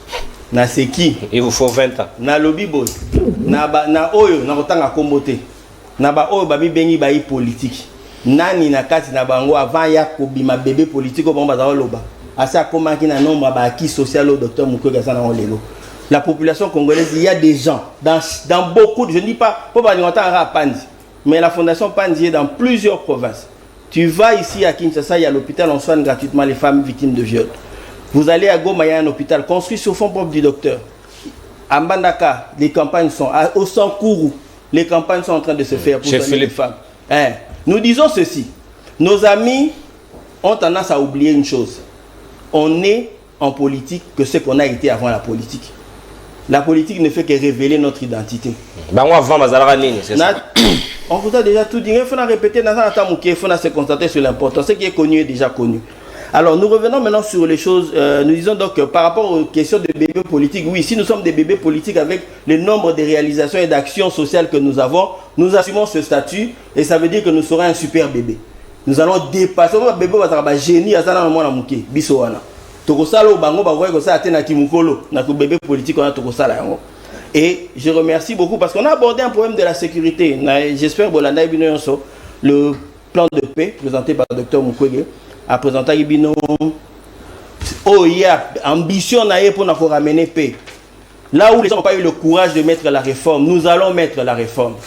S5: Na seki.
S1: Il vous faut 20 ans.
S5: Na lobi boy. Na oyo na kotanga kombote. Na ba oyo babi bengi ba yi politique. Nani na kati na bango avant ya kobima bébé politique au bomba za loba. Asa komaki na nombre ba acquis social au docteur Mukwege sana lelo. La population congolaise, il y a des gens dans beaucoup de, je ne dis pas pour pas dire à Panzi, mais la fondation Panzi est dans plusieurs provinces. Tu vas ici à Kinshasa, il y a l'hôpital, on soigne gratuitement les femmes victimes de viol. Vous allez à Goma, il y a un hôpital construit sur fonds propres du docteur. À Mbandaka, les campagnes sont, au Sankourou, les campagnes sont en train de se faire pour soigner les femmes. Nous disons ceci, nos amis ont tendance à oublier une chose. On est en politique que ce qu'on a été avant la politique. La politique ne fait que révéler notre identité. On vous a déjà tout dit. Il faut répéter dans un temps il faut se concentrer sur l'important. Ce qui est connu est déjà connu. Alors nous revenons maintenant sur les choses. Nous disons donc que par rapport aux questions de bébés politiques, oui, si nous sommes des bébés politiques avec le nombre de réalisations et d'actions sociales que nous avons, nous assumons ce statut et ça veut dire que nous serons un super bébé. Nous allons dépasser. Le bébé va être génie à ça dans le monde à Bissoana. Et je remercie beaucoup parce qu'on a abordé un problème de la sécurité. J'espère que le plan de paix présenté par le Dr Mukwege a présenté ambition pour ramener paix. Là où les gens n'ont pas eu le courage de mettre la réforme, nous allons mettre la réforme.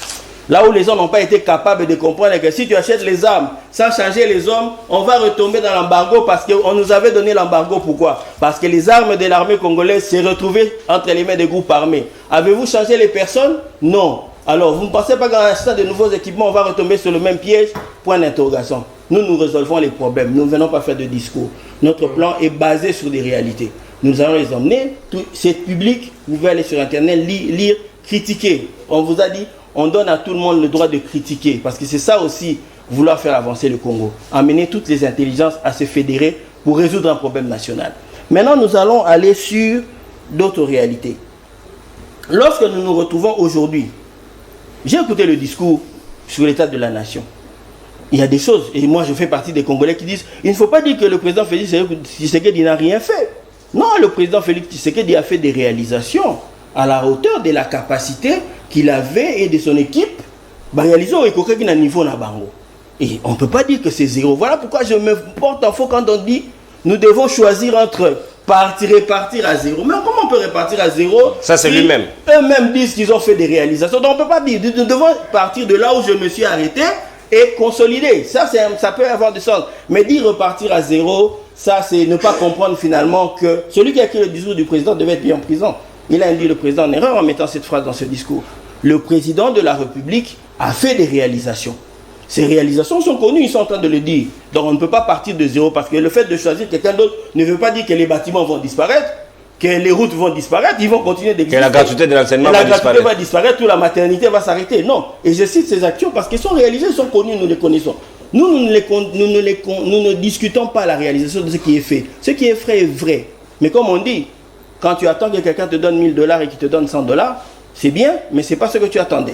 S5: Là où les gens n'ont pas été capables de comprendre que si tu achètes les armes sans changer les hommes, on va retomber dans l'embargo parce qu'on nous avait donné l'embargo. Pourquoi? Parce que les armes de l'armée congolaise s'est retrouvées entre les mains des groupes armés. Avez-vous changé les personnes? Non. Alors, vous ne pensez pas qu'en achetant de nouveaux équipements, on va retomber sur le même piège? Point d'interrogation. Nous résolvons les problèmes. Nous ne venons pas faire de discours. Notre plan est basé sur des réalités. Nous allons les emmener. C'est public. Vous pouvez aller sur Internet, lire, critiquer. On vous a dit... On donne à tout le monde le droit de critiquer, parce que c'est ça aussi, vouloir faire avancer le Congo. Amener toutes les intelligences à se fédérer pour résoudre un problème national. Maintenant, nous allons aller sur d'autres réalités. Lorsque nous nous retrouvons aujourd'hui, j'ai écouté le discours sur l'état de la nation. Il y a des choses, et moi je fais partie des Congolais qui disent, il ne faut pas dire que le président Félix Tshisekedi n'a rien fait. Non, le président Félix Tshisekedi a fait des réalisations à la hauteur de la capacité qu'il avait et de son équipe, réaliser au niveau na bango. Et on ne peut pas dire que c'est zéro. Voilà pourquoi je me porte en faux quand on dit nous devons choisir entre repartir à zéro. Mais comment on peut repartir à zéro?
S1: Ça c'est lui-même.
S5: Eux-mêmes disent qu'ils ont fait des réalisations. Donc on ne peut pas dire, nous devons partir de là où je me suis arrêté et consolider. Ça peut avoir du sens. Mais dire repartir à zéro, ça c'est ne pas comprendre finalement que celui qui a écrit le discours du président devait être mis en prison. Il a induit le président en erreur en mettant cette phrase dans ce discours. Le président de la République a fait des réalisations. Ces réalisations sont connues, ils sont en train de le dire. Donc on ne peut pas partir de zéro parce que le fait de choisir quelqu'un d'autre ne veut pas dire que les bâtiments vont disparaître, que les routes vont disparaître, ils vont continuer d'exister.
S1: Que la gratuité de l'enseignement
S5: va disparaître ou la maternité va s'arrêter. Non. Et je cite ces actions parce qu'elles sont réalisées, elles sont connues, nous les connaissons. Nous ne discutons pas la réalisation de ce qui est fait. Ce qui est vrai est vrai. Mais comme on dit, quand tu attends que quelqu'un te donne $1000 et qu'il te donne $100, c'est bien, mais ce n'est pas ce que tu attendais.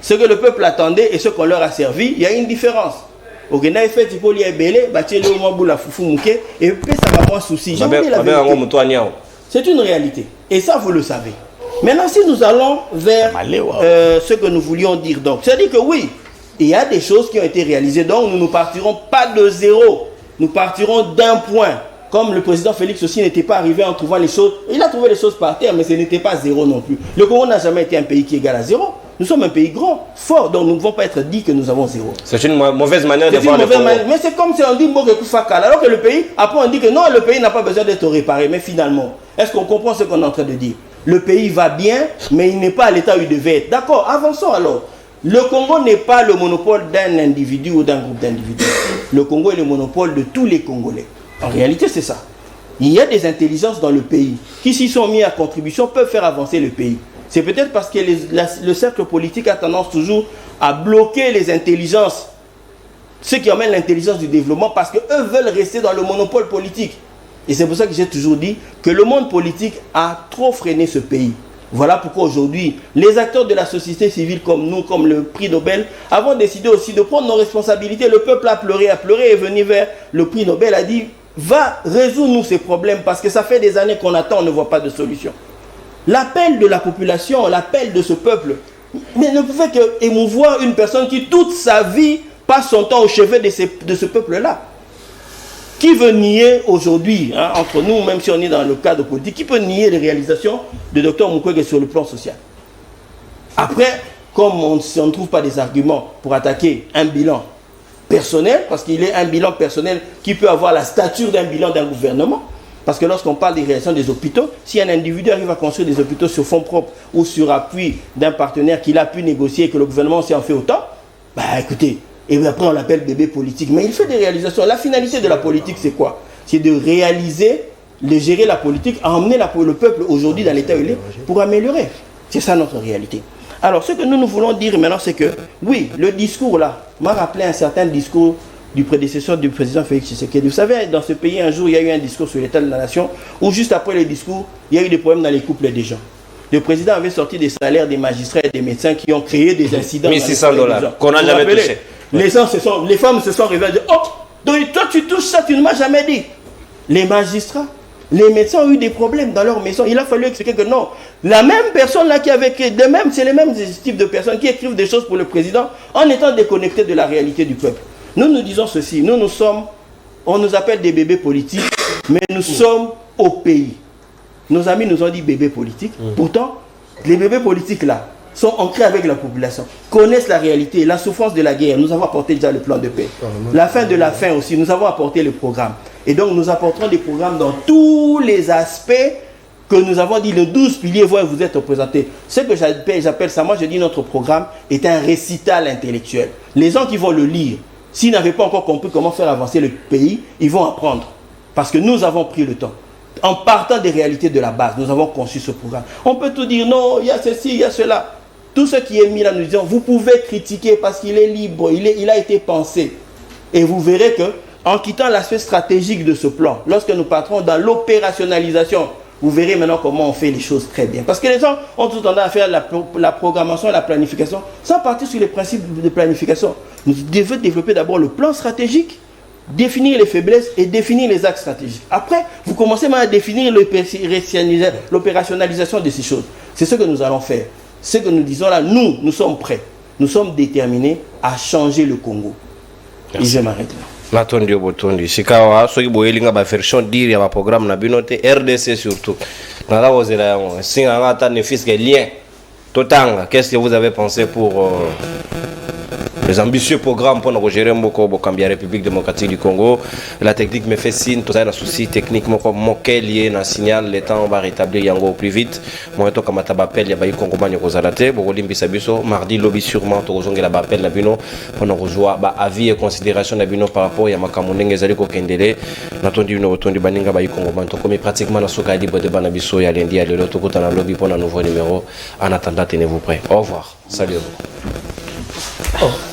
S5: Ce que le peuple attendait et ce qu'on leur a servi, il y a une différence. C'est une réalité. Et ça, vous le savez. Maintenant, si nous allons vers ce que nous voulions dire, donc, c'est-à-dire que oui, il y a des choses qui ont été réalisées, donc nous ne partirons pas de zéro. Nous partirons d'un point. Comme le président Félix aussi n'était pas arrivé en trouvant les choses, il a trouvé les choses par terre, mais ce n'était pas zéro non plus. Le Congo n'a jamais été un pays qui est égal à zéro. Nous sommes un pays grand, fort, donc nous ne pouvons pas être dit que nous avons zéro.
S1: C'est une mauvaise manière de voir le Congo.
S5: Mais c'est comme si on dit Fakal, alors que le pays, après on dit que non, le pays n'a pas besoin d'être réparé. Mais finalement, est-ce qu'on comprend ce qu'on est en train de dire? Le pays va bien, mais il n'est pas à l'état où il devait être. D'accord, avançons alors. Le Congo n'est pas le monopole d'un individu ou d'un groupe d'individus. Le Congo est le monopole de tous les Congolais. En réalité, c'est ça. Il y a des intelligences dans le pays qui, s'y sont mis à contribution, peuvent faire avancer le pays. C'est peut-être parce que le cercle politique a tendance toujours à bloquer les intelligences, ce qui emmène l'intelligence du développement, parce qu'eux veulent rester dans le monopole politique. Et c'est pour ça que j'ai toujours dit que le monde politique a trop freiné ce pays. Voilà pourquoi aujourd'hui, les acteurs de la société civile comme nous, comme le prix Nobel, avons décidé aussi de prendre nos responsabilités. Le peuple a pleuré et est venu vers le prix Nobel, a dit va résoudre nous ces problèmes parce que ça fait des années qu'on attend, on ne voit pas de solution. L'appel de la population, l'appel de ce peuple, mais ne pouvait que émouvoir une personne qui toute sa vie passe son temps au chevet de ce peuple-là. Qui veut nier aujourd'hui, hein, entre nous, même si on est dans le cadre politique, qui peut nier les réalisations de Dr Mukwege sur le plan social? Après, comme on ne trouve pas des arguments pour attaquer un bilan personnel, parce qu'il est un bilan personnel qui peut avoir la stature d'un bilan d'un gouvernement, parce que lorsqu'on parle des réalisations des hôpitaux, si un individu arrive à construire des hôpitaux sur fonds propres ou sur appui d'un partenaire qu'il a pu négocier et que le gouvernement s'y en fait autant, bah écoutez, et après on l'appelle bébé politique. Mais il fait des réalisations. La finalité de la politique, c'est quoi? C'est de réaliser, de gérer la politique, à emmener le peuple aujourd'hui dans l'état où il est pour améliorer. C'est ça notre réalité. Alors ce que nous voulons dire maintenant, c'est que, oui, le discours là m'a rappelé un certain discours du prédécesseur du président Félix Tshisekedi. Vous savez, dans ce pays, un jour, il y a eu un discours sur l'état de la nation, où juste après le discours, il y a eu des problèmes dans les couples des gens. Le président avait sorti des salaires des magistrats et des médecins qui ont créé des incidents.
S1: $1,600 qu'on n'a jamais touché.
S5: Les femmes se sont réveillées et dit, oh, donc toi tu touches ça, tu ne m'as jamais dit. Les magistrats, les médecins ont eu des problèmes dans leur maison. Il a fallu expliquer que non. La même personne là qui avait écrit, c'est les mêmes types de personnes qui écrivent des choses pour le président en étant déconnectés de la réalité du peuple. Nous disons ceci, on nous appelle des bébés politiques, mais nous sommes au pays. Nos amis nous ont dit bébés politiques. Pourtant, les bébés politiques là sont ancrés avec la population, connaissent la réalité, la souffrance de la guerre. Nous avons apporté déjà le plan de paix. La fin de la faim aussi, nous avons apporté le programme. Et donc nous apporterons des programmes dans tous les aspects que nous avons dit, les 12 piliers vont vous être représentés. Ce que j'appelle ça, moi je dis notre programme est un récital intellectuel. Les gens qui vont le lire, s'ils n'avaient pas encore compris comment faire avancer le pays, ils vont apprendre. Parce que nous avons pris le temps. En partant des réalités de la base, nous avons conçu ce programme. On peut tout dire, non, il y a ceci, il y a cela. Tout ce qui est mis là, nous disons, vous pouvez critiquer parce qu'il est libre, il a été pensé. Et vous verrez que, en quittant l'aspect stratégique de ce plan, lorsque nous partirons dans l'opérationnalisation, vous verrez maintenant comment on fait les choses très bien. Parce que les gens ont tout tendance à faire la programmation et la planification sans partir sur les principes de planification. Nous devons développer d'abord le plan stratégique, définir les faiblesses et définir les axes stratégiques. Après, vous commencez à définir l'opérationnalisation de ces choses. C'est ce que nous allons faire. Ce que nous disons là, nous sommes prêts. Nous sommes déterminés à changer le Congo. Et je m'arrête là.
S1: Natondi obotondi sikawa soki boyelinga ba version dire ya ba programme na binote RDC surtout ngaka ozela yango singa ngata ne fisque lien totanga. Qu'est-ce que vous avez pensé pour les ambitieux programmes pour nous gérer Mboko Bokambia République démocratique du Congo? La technique me fait signe, tout ça un souci technique moqué lié na signal, le temps on va rétablir yango au plus vite. Moi to kamata bapel ya bayi Congo mani kozalate bokolimbi sabiso mardi lobby sûrement to kozongela bapel na bino pour nous rejoindre ba avis et considération na bino par rapport ya makamunenge zali ko kendele natondi bino botondi baninga bayi Congo mani to comme pratiquement na soka libre de banabiso ya lendi ya lelo to kota na lobby pour un nouveau numéro. En attendant, tenez-vous prêts. Au revoir. Salut à vous. Oh.